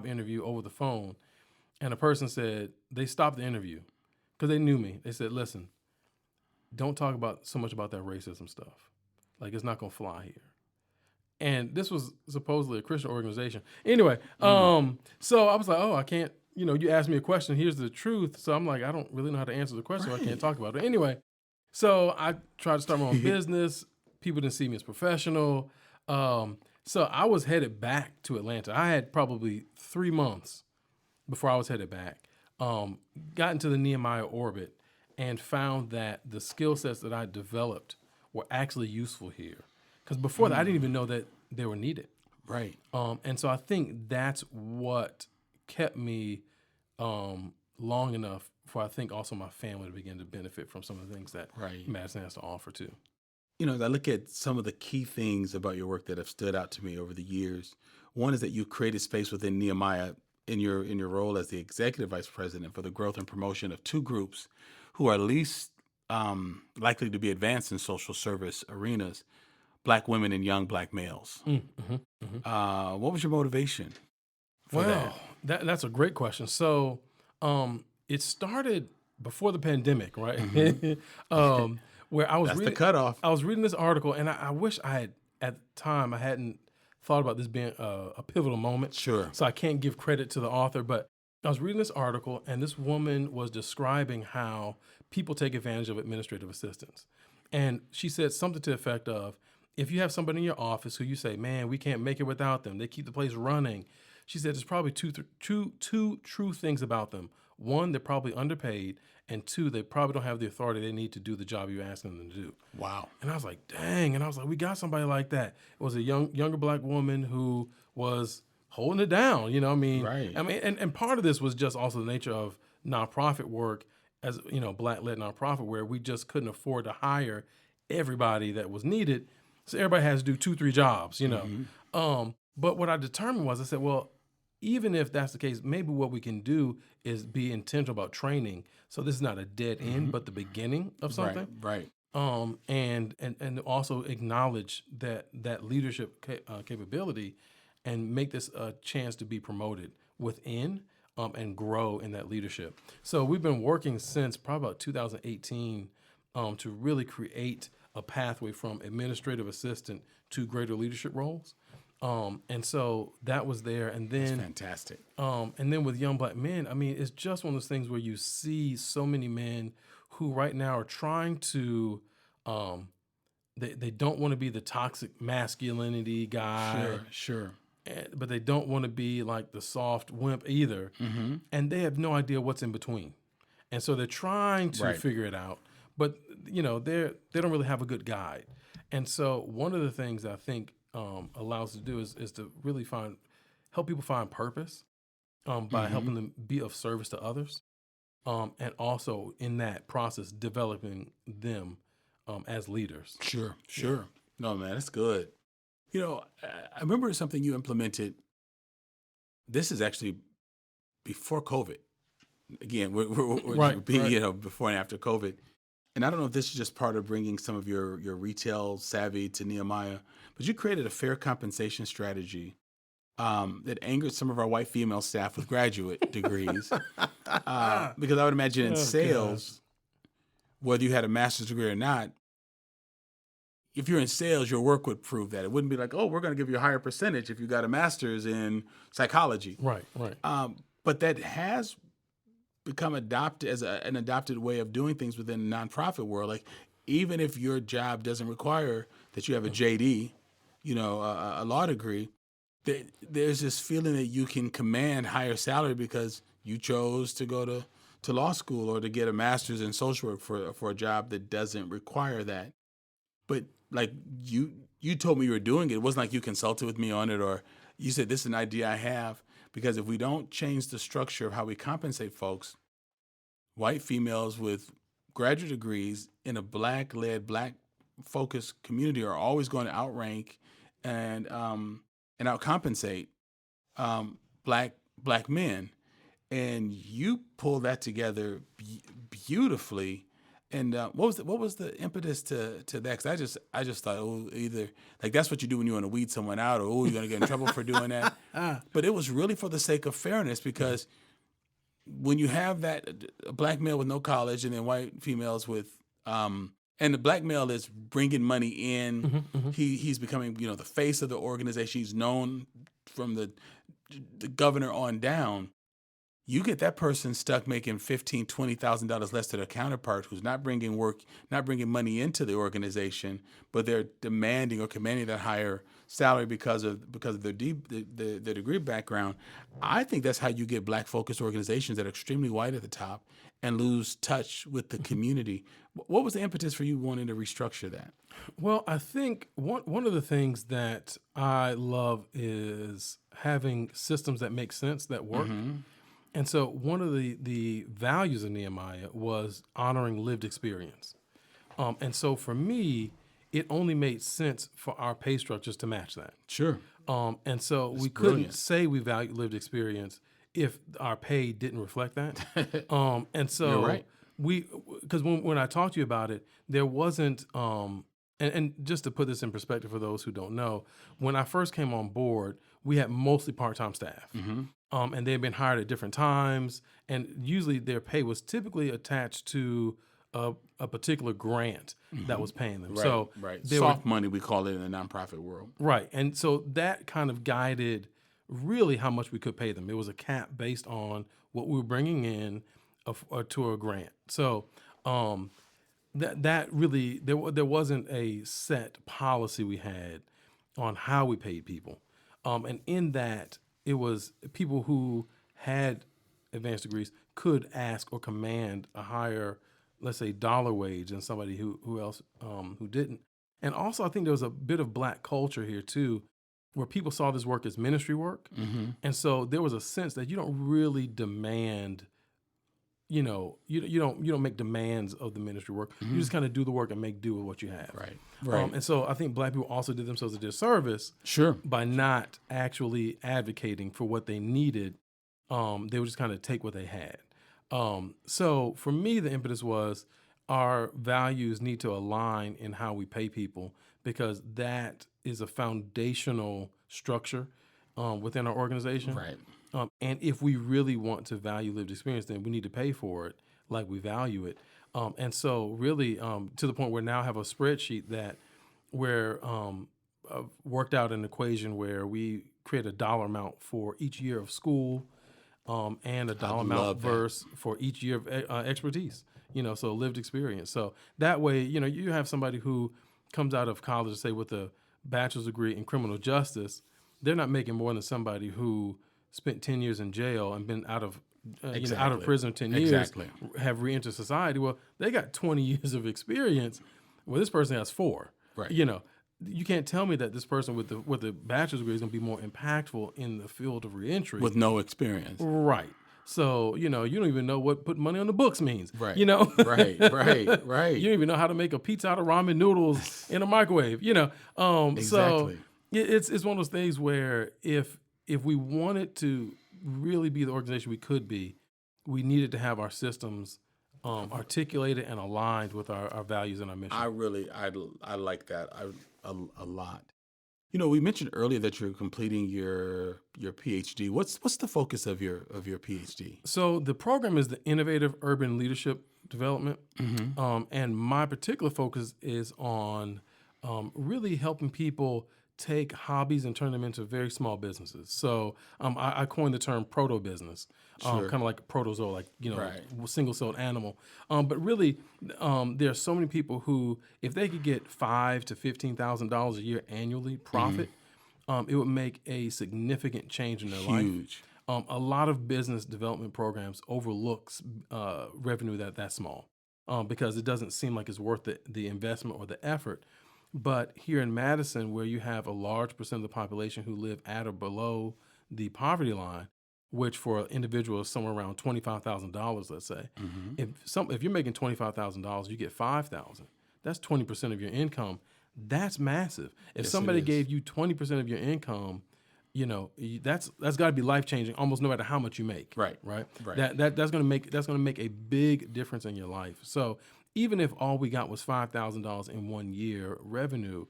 interview over the phone, and a person said they stopped the interview because they knew me. They said, "Listen, don't talk so much about that racism stuff. Like, it's not gonna fly here." And this was supposedly a Christian organization. Anyway, so I was like, "Oh, I can't." You asked me a question. Here's the truth. So I'm like, I don't really know how to answer the question. So I can't talk about it. Anyway, so I tried to start my own business. People didn't see me as professional. So I was headed back to Atlanta. I had probably 3 months before I was headed back. Got into the Nehemiah orbit and found that the skill sets that I developed were actually useful here. Because before that, I didn't even know that they were needed. Right. And so I think that's what kept me long enough for, I think, also my family to begin to benefit from some of the things that Madison has to offer too. As I look at some of the key things about your work that have stood out to me over the years, one is that you created space within Nehemiah in your role as the executive vice president for the growth and promotion of two groups who are least likely to be advanced in social service arenas: Black women and young Black males. What was your motivation for that? That's a great question. So it started before the pandemic, right? Where I was That's reading, the cutoff. I was reading this article, and I wish I had, at the time, I hadn't thought about this being a pivotal moment. Sure. So I can't give credit to the author, but I was reading this article, and this woman was describing how people take advantage of administrative assistants. And she said something to the effect of, if you have somebody in your office who you say, man, we can't make it without them, they keep the place running. She said there's probably two true things about them. One, they're probably underpaid, and two, they probably don't have the authority they need to do the job you're asking them to do. Wow. And I was like, dang. And I was like, we got somebody like that. It was a younger Black woman who was holding it down. You know what I mean? Right. I mean, and part of this was just also the nature of nonprofit work, as Black-led nonprofit, where we just couldn't afford to hire everybody that was needed. So everybody has to do 2-3 jobs, But what I determined was, I said, well, even if that's the case, maybe what we can do is be intentional about training. So this is not a dead end, but the beginning of something. Right. And also acknowledge that leadership capability, and make this a chance to be promoted within and grow in that leadership. So we've been working since probably about 2018 to really create a pathway from administrative assistant to greater leadership roles. And so that was there. And That's then, fantastic. and then with young black men, I mean, it's just one of those things where you see so many men who right now are trying to, they don't want to be the toxic masculinity guy, Sure. but they don't want to be like the soft wimp either. And they have no idea what's in between. And so they're trying to Right. figure it out, but they don't really have a good guide. And so one of the things I think allows us to do is to really help people find purpose by helping them be of service to others, and also in that process developing them as leaders. Sure. No, man, that's good. I remember something you implemented. This is actually before COVID. Again, we're Right. before and after COVID. And I don't know if this is just part of bringing some of your retail savvy to Nehemiah, but you created a fair compensation strategy that angered some of our white female staff with graduate degrees. Because I would imagine in sales, whether you had a master's degree or not, if you're in sales, your work would prove that. It wouldn't be like, oh, we're going to give you a higher percentage if you got a master's in psychology. Right. But that has become adopted as an adopted way of doing things within the nonprofit world. Like, even if your job doesn't require that you have a JD, a law degree, there's this feeling that you can command higher salary because you chose to go to law school or to get a master's in social work for a job that doesn't require that. But like you told me you were doing it. It wasn't like you consulted with me on it, or you said, this is an idea I have. Because if we don't change the structure of how we compensate folks, white females with graduate degrees in a black-led, black-focused community are always going to outrank and outcompensate black men. And you pull that together beautifully. And what was the impetus to that? Because I just thought, either like that's what you do when you want to weed someone out, or you're gonna get in trouble for doing that. But it was really for the sake of fairness, because when you have that a black male with no college and then white females with and the black male is bringing money in, he's becoming the face of the organization. He's known from the governor on down. You get that person stuck making $15,000, $20,000 less to their counterpart who's not bringing money into the organization, but they're demanding or commanding that higher salary because of their degree background. I think that's how you get black focused organizations that are extremely white at the top and lose touch with the community. What was the impetus for you wanting to restructure that? Well, I think one of the things that I love is having systems that make sense, that work. And so one of the values of Nehemiah was honoring lived experience. And so for me, it only made sense for our pay structures to match that. Sure. And so we couldn't say we value lived experience if our pay didn't reflect that. And so You're right. because when I talked to you about it, there wasn't, and just to put this in perspective for those who don't know, when I first came on board, we had mostly part-time staff. And they had been hired at different times, and usually their pay was typically attached to a particular grant that was paying them. Right, So right. they Soft money, we call it in the nonprofit world. Right. And so that kind of guided really how much we could pay them. It was a cap based on what we were bringing in to a grant. So that really, there wasn't a set policy we had on how we paid people. And in that, it was people who had advanced degrees could ask or command a higher, let's say, dollar wage than somebody who else who didn't. And also, I think there was a bit of black culture here too, where people saw this work as ministry work, and so there was a sense that you don't really demand. You don't make demands of the ministry work. You just kind of do the work and make do with what you have. Right. And so I think black people also did themselves a disservice. Sure. By not actually advocating for what they needed. They would just kind of take what they had. So for me, the impetus was our values need to align in how we pay people, because that is a foundational structure within our organization. Right. And if we really want to value lived experience, then we need to pay for it like we value it. And so really to the point where now I have a spreadsheet that where I've worked out an equation where we create a dollar amount for each year of school and a dollar amount love that. verse for each year of expertise, so lived experience. So that way, you have somebody who comes out of college, say with a bachelor's degree in criminal justice, they're not making more than somebody who spent 10 years in jail and been out of out of prison 10 years, Exactly. have reentered society. Well, they got 20 years of experience. Well, this person has 4. Right. You can't tell me that this person with the bachelor's degree is going to be more impactful in the field of reentry With no experience. Right. So, you don't even know what putting money on the books means. Right. Right. Right. You don't even know how to make a pizza out of ramen noodles in a microwave, Exactly. So it's one of those things where if we wanted to really be the organization we could be, we needed to have our systems articulated and aligned with our values and our mission. I like that a lot. We mentioned earlier that you're completing your PhD. What's the focus of your PhD? So the program is the Innovative Urban Leadership Development, and my particular focus is on really helping people take hobbies and turn them into very small businesses. So I coined the term proto-business, kind of like protozoa, like, Right. single-celled animal. But really, there are so many people who, if they could get $5,000 to $15,000 a year annually profit, it would make a significant change in their life. Huge. A lot of business development programs overlooks revenue that's small because it doesn't seem like it's worth the investment or the effort. But here in Madison, where you have a large percent of the population who live at or below the poverty line, which for an individual is somewhere around $25,000, let's say, if you're making $25,000, you get $5,000. That's 20% of your income. That's massive. If Yes, somebody it is. gave you 20% of your income, that's got to be life changing, almost no matter how much you make. Right. Right. Right. That's going to make a big difference in your life. So even if all we got was $5,000 in 1 year revenue,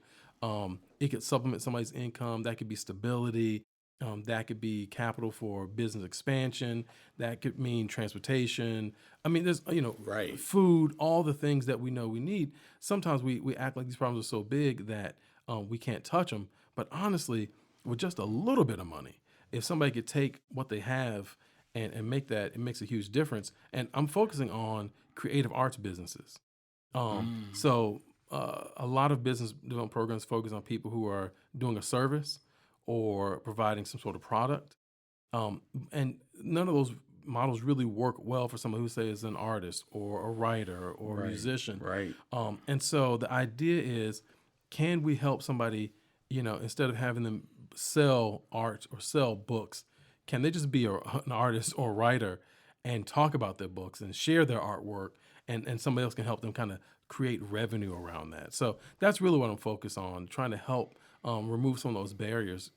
it could supplement somebody's income. That could be stability. That could be capital for business expansion. That could mean transportation. I mean, there's, Right. food, all the things that we know we need. Sometimes we act like these problems are so big that we can't touch them. But honestly, with just a little bit of money, if somebody could take what they have and make that, it makes a huge difference. And I'm focusing on creative arts businesses. So a lot of business development programs focus on people who are doing a service or providing some sort of product. And none of those models really work well for someone who, say, is an artist or a writer or a musician. Right. And so the idea is, can we help somebody, instead of having them sell art or sell books, can they just be an artist or writer and talk about their books and share their artwork, and somebody else can help them kind of create revenue around that. So that's really what I'm focused on, trying to help remove some of those barriers.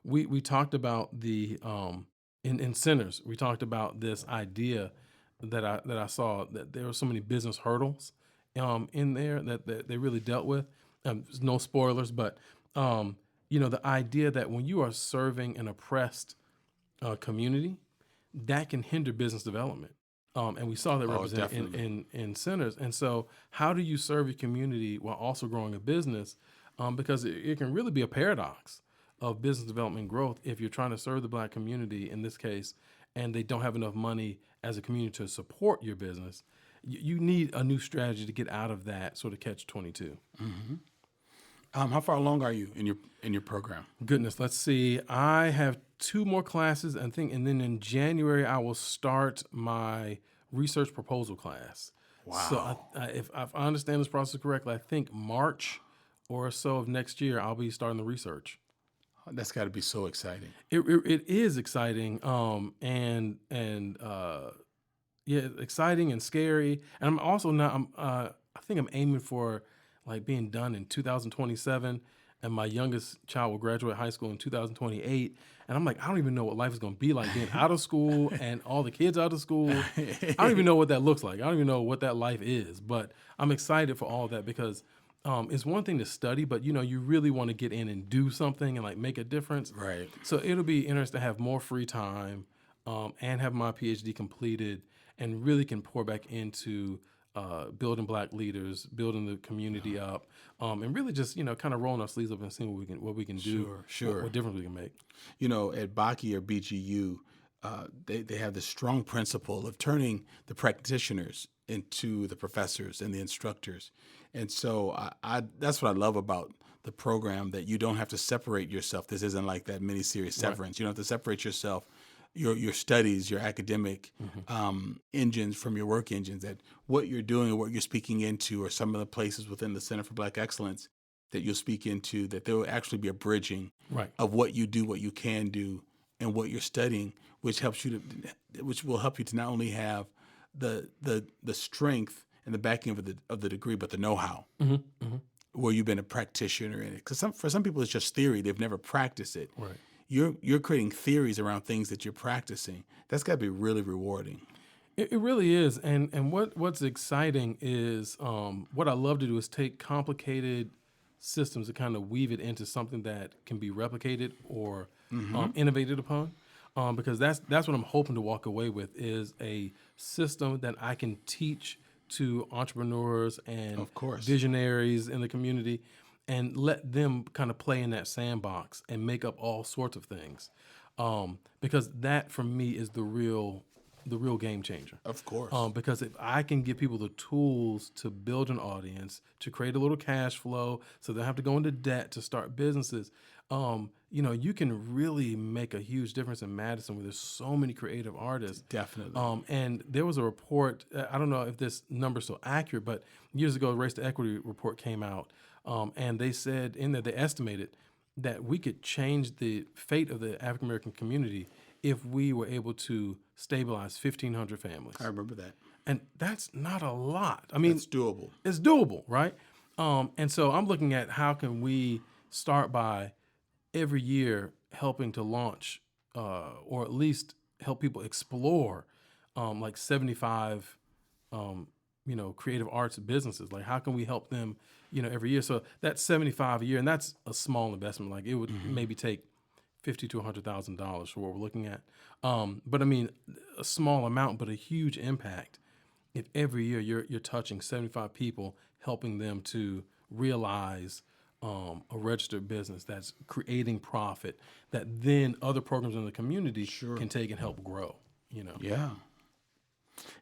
We talked about the in Sinners, we talked about this idea that I saw, that there were so many business hurdles in there that they really dealt with. No spoilers, but the idea that when you are serving an oppressed community, that can hinder business development. And we saw that represented in Sinners. And so how do you serve your community while also growing a business? Because it can really be a paradox of business development and growth if you're trying to serve the Black community, in this case, and they don't have enough money as a community to support your business. You need a new strategy to get out of that sort of catch-22. How far along are you in your program? Goodness, let's see. I have 2 more classes, and then in January I will start my research proposal class. Wow. So if I understand this process correctly, I think March or so of next year I'll be starting the research. That's got to be so exciting. It is exciting, exciting and scary. And I'm also I think I'm aiming for like being done in 2027, and my youngest child will graduate high school in 2028. And I'm like, I don't even know what life is going to be like being out of school and all the kids out of school. I don't even know what that looks like. I don't even know what that life is. But I'm excited for all of that because it's one thing to study, but you really want to get in and do something and like make a difference. Right. So it'll be interesting to have more free time and have my PhD completed, and really can pour back into building Black leaders, building the community up, and really just kind of rolling our sleeves up and seeing what we can do, Sure. what difference we can make. At Baki or BGU, they have this strong principle of turning the practitioners into the professors and the instructors. And so I that's what I love about the program, that you don't have to separate yourself. This isn't like that miniseries Severance. You don't have to separate yourself, your studies, your academic engines from your work engines, that what you're doing and what you're speaking into are some of the places within the Center for Black Excellence that you'll speak into, that there will actually be a bridging of what you do, what you can do, and what you're studying, which will help you to not only have the strength and the backing of the degree, but the know-how, where you've been a practitioner in it. Because for some people, it's just theory; they've never practiced it. Right. You're creating theories around things that you're practicing. That's got to be really rewarding. It really is, and what's exciting is what I love to do is take complicated systems and kind of weave it into something that can be replicated or innovated upon. Because that's what I'm hoping to walk away with, is a system that I can teach to entrepreneurs and Of course. visionaries in the community, and let them kind of play in that sandbox and make up all sorts of things. Because that, for me, is the real game changer. Of course. Because if I can give people the tools to build an audience, to create a little cash flow so they don't have to go into debt to start businesses, you can really make a huge difference in Madison, where there's so many creative artists. Definitely. And there was a report, I don't know if this number's so accurate, but years ago, a Race to Equity report came out, and they said in there, they estimated that we could change the fate of the African American community if we were able to stabilize 1,500 families. I remember that. And that's not a lot. I mean, It's doable. it's doable, right? And so I'm looking at how can we start by every year helping to launch, or at least help people explore, like 75, creative arts businesses. Like, how can we help them, every year? So that's 75 a year, and that's a small investment. Like, it would maybe take $50,000 to $100,000 for what we're looking at. But I mean, a small amount, but a huge impact. If every year you're touching 75 people, helping them to realize a registered business that's creating profit, that then other programs in the community can take and help grow. Yeah.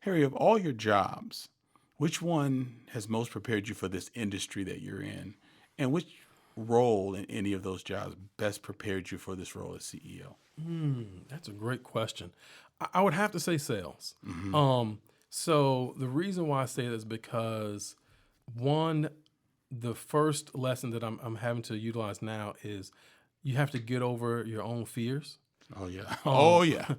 Harry, of all your jobs, which one has most prepared you for this industry that you're in, and which role in any of those jobs best prepared you for this role as CEO? That's a great question. I would have to say sales. So the reason why I say that is because, one, the first lesson that I'm having to utilize now is you have to get over your own fears. Oh, yeah.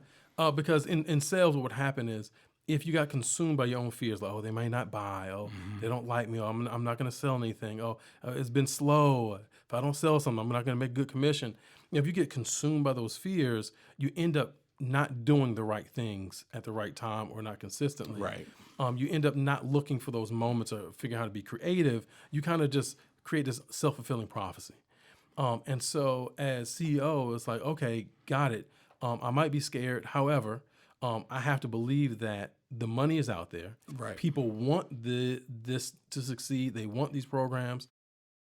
Because in sales, what would happen is, if you got consumed by your own fears, like, oh, they might not buy, oh, they don't like me, oh, I'm not going to sell anything, oh, it's been slow, if I don't sell something, I'm not going to make good commission. If you get consumed by those fears, you end up not doing the right things at the right time, or not consistently. Right. You end up not looking for those moments or figuring out how to be creative. You kind of just create this self-fulfilling prophecy. And so as CEO, it's like, okay, got it. I might be scared. However, I have to believe that the money is out there. Right. People want this to succeed. They want these programs.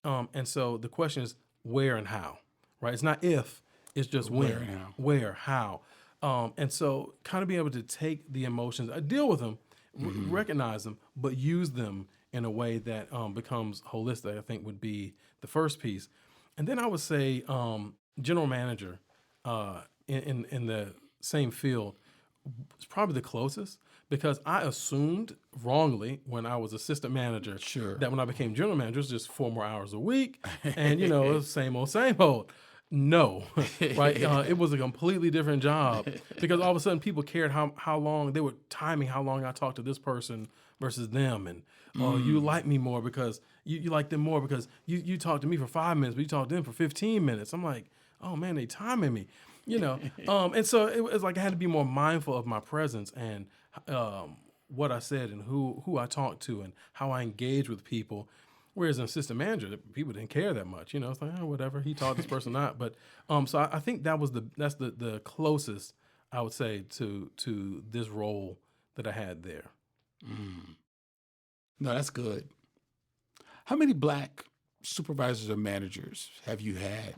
And so the question is where and how, right? It's not if, it's just when, Where and how. where, how. And so kind of being able to take the emotions, deal with them, recognize them, but use them in a way that becomes holistic, I think would be the first piece. And then I would say general manager in the same field is probably the closest, because I assumed wrongly when I was assistant manager that when I became general manager, it was just 4 more hours a week. And, it was same old. No, right? It was a completely different job, because all of a sudden people cared how long, they were timing how long I talked to this person versus them. And, oh, you like me more because you like them more because you talked to me for 5 minutes, but you talked to them for 15 minutes. I'm like, oh man, they timing me, and so it was like I had to be more mindful of my presence and what I said and who I talked to and how I engage with people. Whereas an assistant manager, people didn't care that much. It's like, oh, whatever, he taught this person not. But so I think that's the closest I would say, to this role that I had there. No, that's good. How many black supervisors or managers have you had?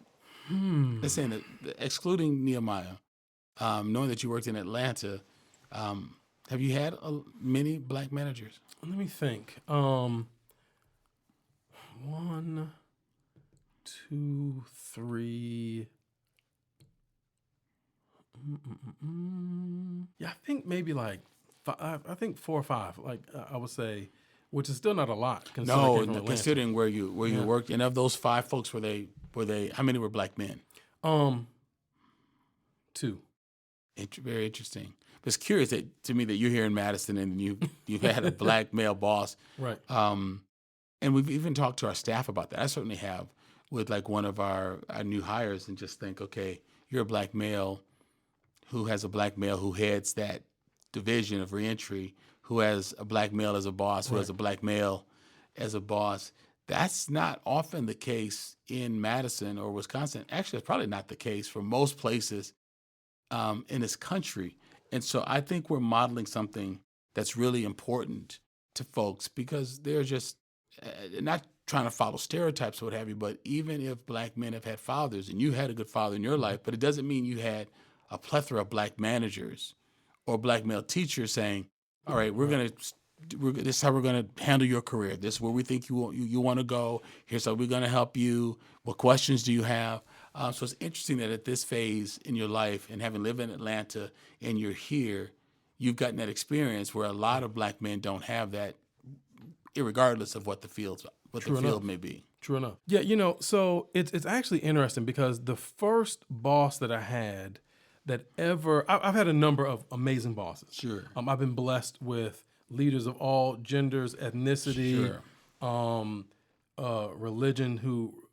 Let's say, excluding Nehemiah, knowing that you worked in Atlanta, have you had many black managers? Let me think. 1, 2, 3. Yeah, I think maybe like 5. I think 4 or 5. Like I would say, which is still not a lot. Considering where you worked, and of those 5 folks, were they how many were black men? 2. Very interesting. It's curious to me that you're here in Madison and you've had a black male boss, Right. And we've even talked to our staff about that. I certainly have with like one of our new hires, and just think, okay, you're a black male who has a black male who heads that division of reentry, who has a black male as a boss, who has a black male as a boss. That's not often the case in Madison or Wisconsin. Actually, it's probably not the case for most places in this country. And so I think we're modeling something that's really important to folks, because they're just not trying to follow stereotypes or what have you, but even if black men have had fathers, and you had a good father in your life, but it doesn't mean you had a plethora of black managers or black male teachers saying, all right, this is how we're going to handle your career. This is where we think you want to go. Here's how we're going to help you. What questions do you have? So it's interesting that at this phase in your life, and having lived in Atlanta and you're here, you've gotten that experience where a lot of black men don't have that, irregardless of what the field may be. True enough. Yeah, so it's actually interesting, because the first boss that I had I've had a number of amazing bosses. Sure. I've been blessed with leaders of all genders, ethnicity, religion, who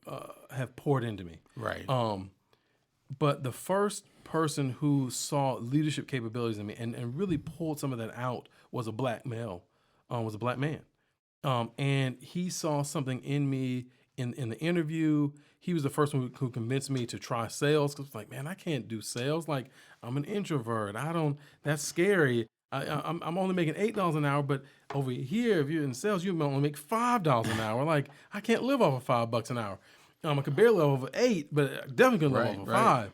have poured into me. Right. But the first person who saw leadership capabilities in me and really pulled some of that out was a black male, was a black man. And he saw something in me in the interview. He was the first one who convinced me to try sales. Cause like, man, I can't do sales. Like, I'm an introvert. That's scary. I'm only making $8 an hour, but over here, if you're in sales, you only make $5 an hour. Like, I can't live off of $5 an hour. I could barely live off of 8, but I definitely can live off of 5.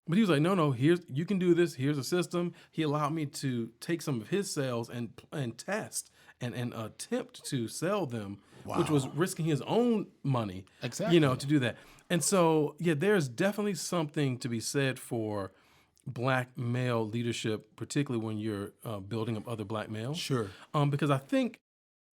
But he was like, no, you can do this. Here's a system. He allowed me to take some of his sales and test and attempt to sell them, which was risking his own money, to do that. And so, yeah, there's definitely something to be said for black male leadership, particularly when you're building up other black males. Sure. Because I think,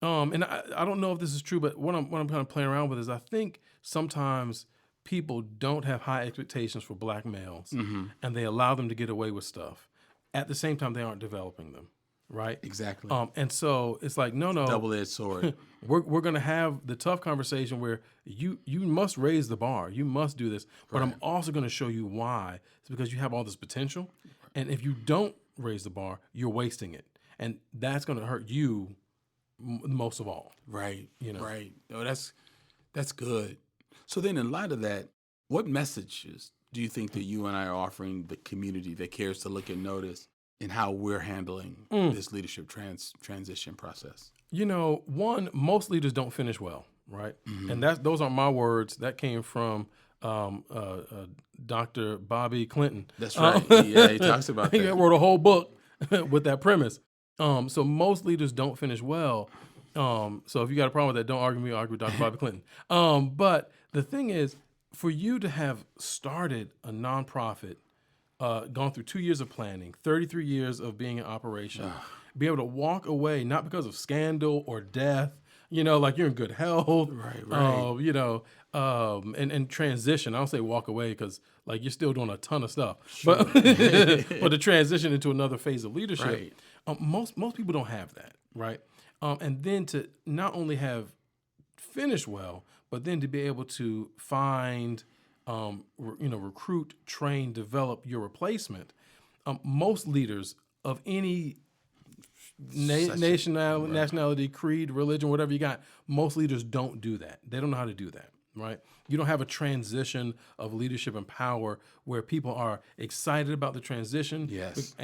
and I don't know if this is true, but what I'm kind of playing around with is, I think sometimes people don't have high expectations for black males, and they allow them to get away with stuff. At the same time, they aren't developing them. Right. Exactly. And so it's like, no, double-edged sword. we're going to have the tough conversation where you must raise the bar. You must do this. But I'm also going to show you why. It's because you have all this potential. And if you don't raise the bar, you're wasting it. And that's going to hurt you most of all. Right. Right. No, that's good. So then, in light of that, what messages do you think that you and I are offering the community that cares to look and notice in how we're handling this leadership transition process? One, most leaders don't finish well, right? And those aren't my words. That came from Dr. Bobby Clinton. That's right. Yeah, he talks about that. He wrote a whole book with that premise. So most leaders don't finish well. So if you got a problem with that, don't argue with me, argue with Dr. Bobby Clinton. But the thing is, for you to have started a nonprofit, gone through 2 years of planning, 33 years of being in operation, be able to walk away, not because of scandal or death, like you're in good health, right. And transition. I don't say walk away because like you're still doing a ton of stuff, but to transition into another phase of leadership, most people don't have that, right? And then to not only have finished well, but then to be able to find, recruit, train, develop your replacement. Most leaders of any nationality, creed, religion, whatever you got, most leaders don't do that. They don't know how to do that, right? You don't have a transition of leadership and power where people are excited about the transition, Yes.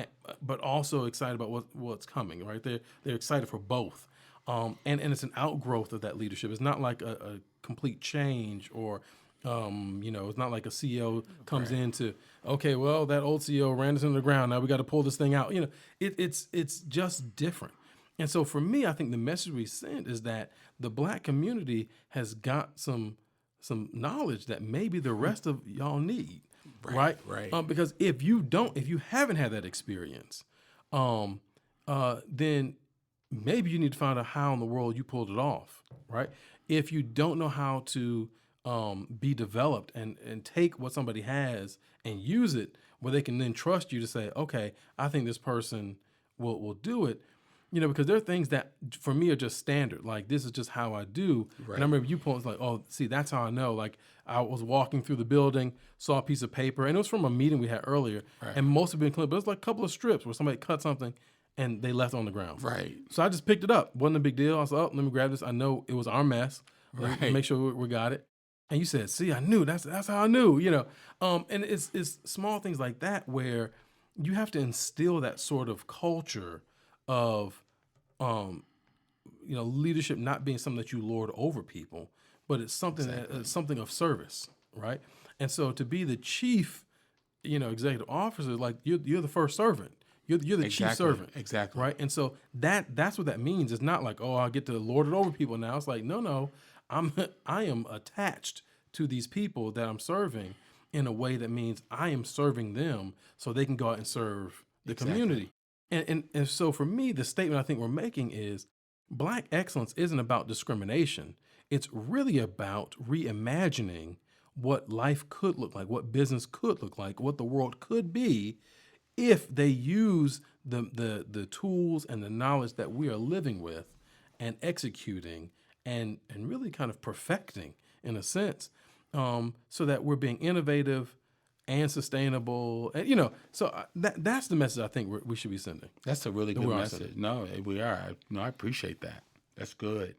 but also excited about what's coming, right? They're excited for both. And it's an outgrowth of that leadership. It's not like a complete change or, it's not like a CEO comes Right. into, okay, well, that old CEO ran us into the ground. Now we got to pull this thing out. It's just different. And so for me, I think the message we send is that the Black community has got some knowledge that maybe the rest of y'all need, right? Right. Because if you haven't had that experience, then maybe you need to find out how in the world you pulled it off, right? If you don't know how to be developed and take what somebody has and use it where they can then trust you to say, okay, I think this person will do it, because there are things that for me are just standard. Like, this is just how I do. Right. And I remember you points like, oh, see, that's how I know. Like, I was walking through the building, saw a piece of paper, and it was from a meeting we had earlier. Right. And most of it been clean, but it was like a couple of strips where somebody cut something and they left it on the ground. Right. So I just picked it up. Wasn't a big deal. I said, oh, let me grab this. I know it was our mess. Let me Right. make sure we got it. And you said, see, I knew. That's how I knew, And it's small things like that where you have to instill that sort of culture of, leadership not being something that you lord over people, but it's something it's something of service, right? And so to be the chief, executive officer, like you're the first servant. You're the chief servant. Exactly. Right. And so that's what that means. It's not like, oh, I get to lord it over people now. It's like, no, I am attached to these people that I'm serving in a way that means I am serving them so they can go out and serve the community. And so for me, the statement I think we're making is Black excellence isn't about discrimination. It's really about reimagining what life could look like, what business could look like, what the world could be if they use the tools and the knowledge that we are living with and executing and really kind of perfecting in a sense, so that we're being innovative and sustainable. And, that's the message I think we should be sending. That's a really good We are message. sending. No, we are. I appreciate that. That's good.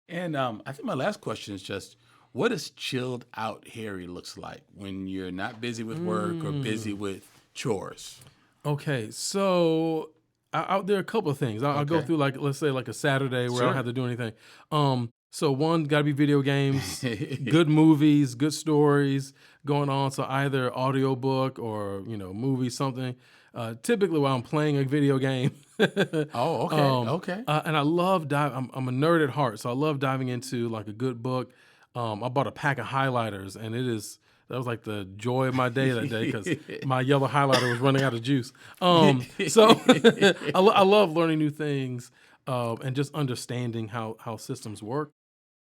And I think my last question is just, what does chilled out Harry looks like when you're not busy with work or busy with chores? Okay, so there are a couple of things. I'll go Okay. through let's say a Saturday where I Sure. don't have to do anything. So one, got to be video games, good movies, good stories going on. So either audiobook or movie, something. Typically while I'm playing a video game. Oh, okay. Okay. And I love I'm a nerd at heart, so I love diving into a good book. I bought a pack of highlighters, and that was like the joy of my day that day because my yellow highlighter was running out of juice. So I love learning new things and just understanding how systems work,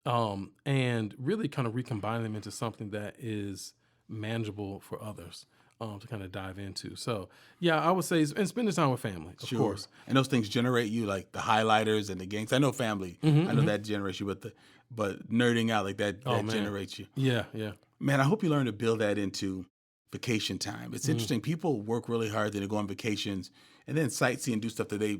and really kind of recombine them into something that is manageable for others to kind of dive into. So yeah, I would say and spend the time with family, of course. And those things generate you, like the highlighters and the games. I know family. I know that generates you, but nerding out like that man. generates you. Yeah. Man, I hope you learn to build that into vacation time. It's interesting. People work really hard, then they go on vacations and then sightsee and do stuff that they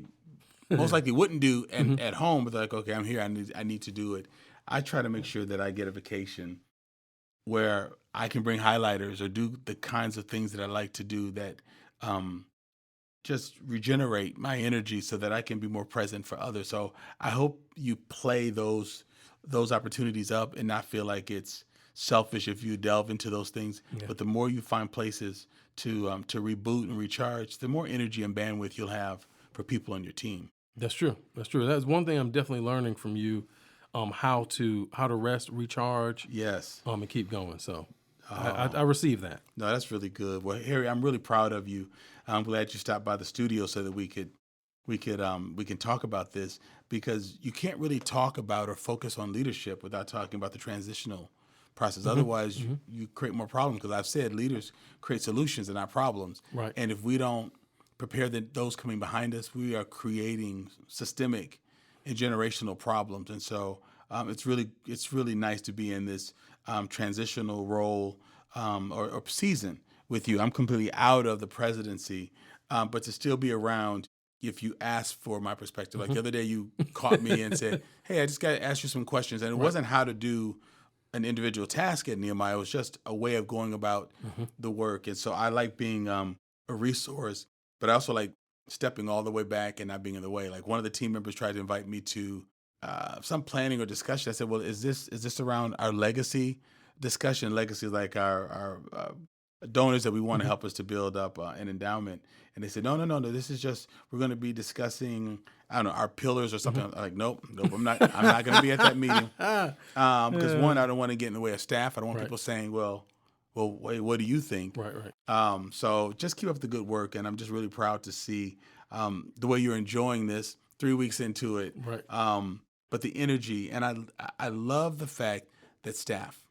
most likely wouldn't do at home. But they're like, okay, I'm here. I need to do it. I try to make sure that I get a vacation where I can bring highlighters or do the kinds of things that I like to do that just regenerate my energy so that I can be more present for others. So I hope you play those opportunities up and not feel like it's selfish if you delve into those things. Yeah. But the more you find places to reboot and recharge, the more energy and bandwidth you'll have for people on your team. That's true. That's one thing I'm definitely learning from you, how to rest, recharge, Yes. and keep going. So I receive that. No, that's really good. Well, Harry, I'm really proud of you. I'm glad you stopped by the studio so that we can talk about this, because you can't really talk about or focus on leadership without talking about the transitional process. Otherwise, you create more problems, because I've said leaders create solutions and not problems. Right. And if we don't prepare those coming behind us, we are creating systemic and generational problems. And so it's really nice to be in this transitional role or season with you. I'm completely out of the presidency, but to still be around if you ask for my perspective. Like the other day, you caught me and said, hey, I just got to ask you some questions. And it wasn't how to do an individual task at Nehemiah. It was just a way of going about the work. And so I like being a resource, but I also like stepping all the way back and not being in the way. Like one of the team members tried to invite me to some planning or discussion. I said, well, is this around our legacy discussion? Legacy is like our donors that we want to help us to build up an endowment. And they said, no. This is just, we're going to be discussing, I don't know, our pillars or something. I'm like, nope. I'm not going to be at that meeting. Because one, I don't want to get in the way of staff. I don't want people saying, well, wait, what do you think? Right. So just keep up the good work. And I'm just really proud to see the way you're enjoying this 3 weeks into it. Right. But the energy, and I love the fact that staff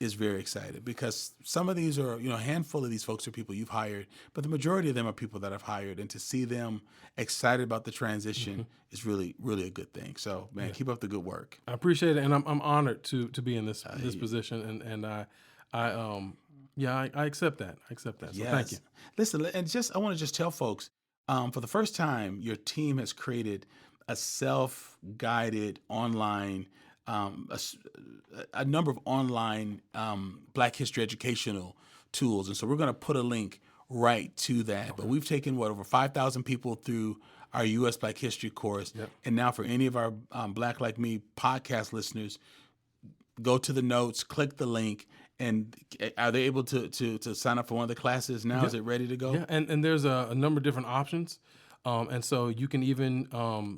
is very excited, because some of these are, a handful of these folks are people you've hired, but the majority of them are people that I've hired, and to see them excited about the transition is really, really a good thing. So, man, keep up the good work. I appreciate it, and I'm honored to be in this position, and I accept that. So thank you. Listen, and I want to just tell folks, for the first time, your team has created a self-guided online a number of online Black history educational tools. And so we're going to put a link right to that. Okay. But we've taken, over 5,000 people through our U.S. Black history course. Yep. And now for any of our Black Like Me podcast listeners, go to the notes, click the link, and are they able to sign up for one of the classes now? Yep. Is it ready to go? Yeah, and there's a number of different options. And so you can even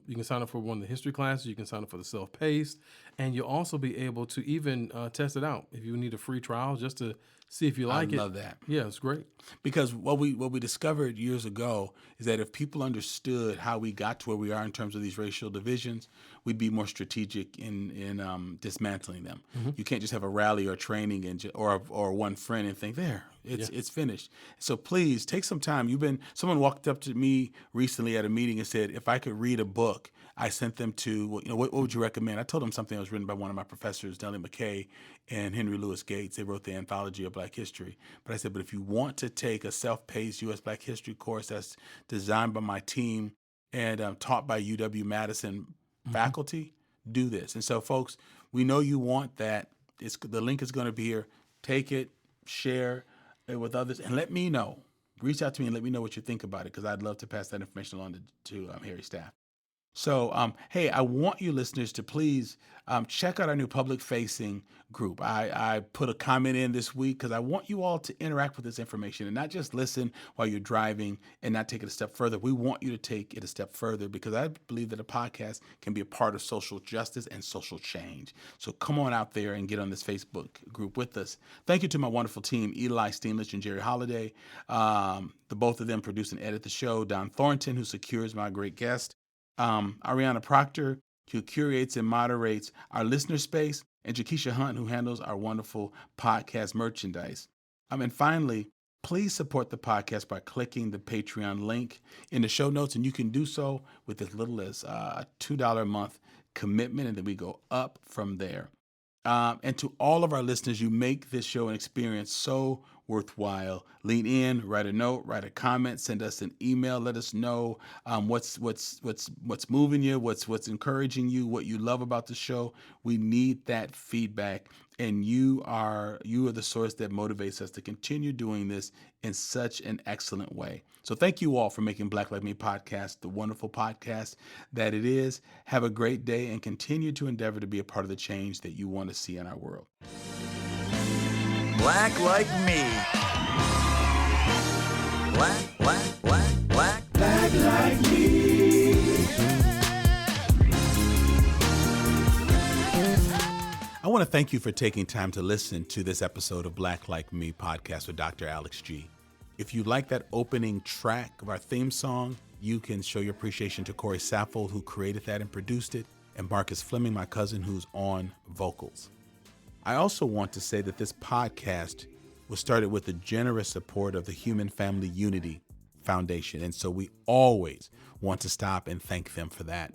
you can sign up for one of the history classes. You can sign up for the self-paced, and you'll also be able to even test it out if you need a free trial just to see if you like it. I love that. Yeah, it's great. Because what we discovered years ago is that if people understood how we got to where we are in terms of these racial divisions, we'd be more strategic in dismantling them. Mm-hmm. You can't just have a rally or training or one friend and think, it's finished. So please take some time. Someone walked up to me recently at a meeting and said, if I could read a book, I sent them to, what would you recommend? I told them something that was written by one of my professors, Nellie McKay and Henry Louis Gates. They wrote the Anthology of Black History. But I said, but if you want to take a self-paced U.S. Black History course that's designed by my team and taught by UW-Madison faculty, do this. And so, folks, we know you want that. The link is going to be here. Take it, share it with others, and let me know. Reach out to me and let me know what you think about it, because I'd love to pass that information along to Harry's staff. So, hey, I want you listeners to please check out our new public-facing group. I put a comment in this week because I want you all to interact with this information and not just listen while you're driving and not take it a step further. We want you to take it a step further, because I believe that a podcast can be a part of social justice and social change. So come on out there and get on this Facebook group with us. Thank you to my wonderful team, Eli Steenlich and Jerry Holiday. The both of them produce and edit the show. Don Thornton, who secures my great guest. Ariana Proctor, who curates and moderates our listener space, and Jakisha Hunt, who handles our wonderful podcast merchandise. And finally, please support the podcast by clicking the Patreon link in the show notes, and you can do so with as little as a $2 a month commitment, and then we go up from there. And to all of our listeners, you make this show an experience so worthwhile. Lean in, write a note, write a comment, send us an email. Let us know what's moving you, what's encouraging you, what you love about the show. We need that feedback, and you are the source that motivates us to continue doing this in such an excellent way. So thank you all for making Black Like Me podcast the wonderful podcast that it is. Have a great day and continue to endeavor to be a part of the change that you want to see in our world. Black Like Me. Black Like Me. I want to thank you for taking time to listen to this episode of Black Like Me podcast with Dr. Alex G. If you like that opening track of our theme song, you can show your appreciation to Corey Saffold, who created that and produced it, and Marcus Fleming, my cousin, who's on vocals. I also want to say that this podcast was started with the generous support of the Human Family Unity Foundation, and so we always want to stop and thank them for that.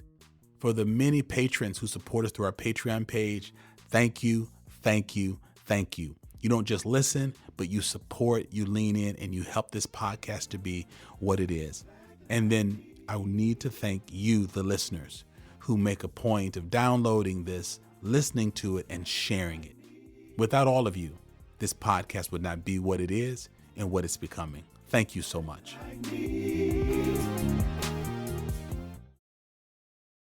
For the many patrons who support us through our Patreon page, thank you, thank you, thank you. You don't just listen, but you support, you lean in, and you help this podcast to be what it is. And then I need to thank you, the listeners, who make a point of downloading this, listening to it, and sharing it. Without all of you, this podcast would not be what it is and what it's becoming. Thank you so much.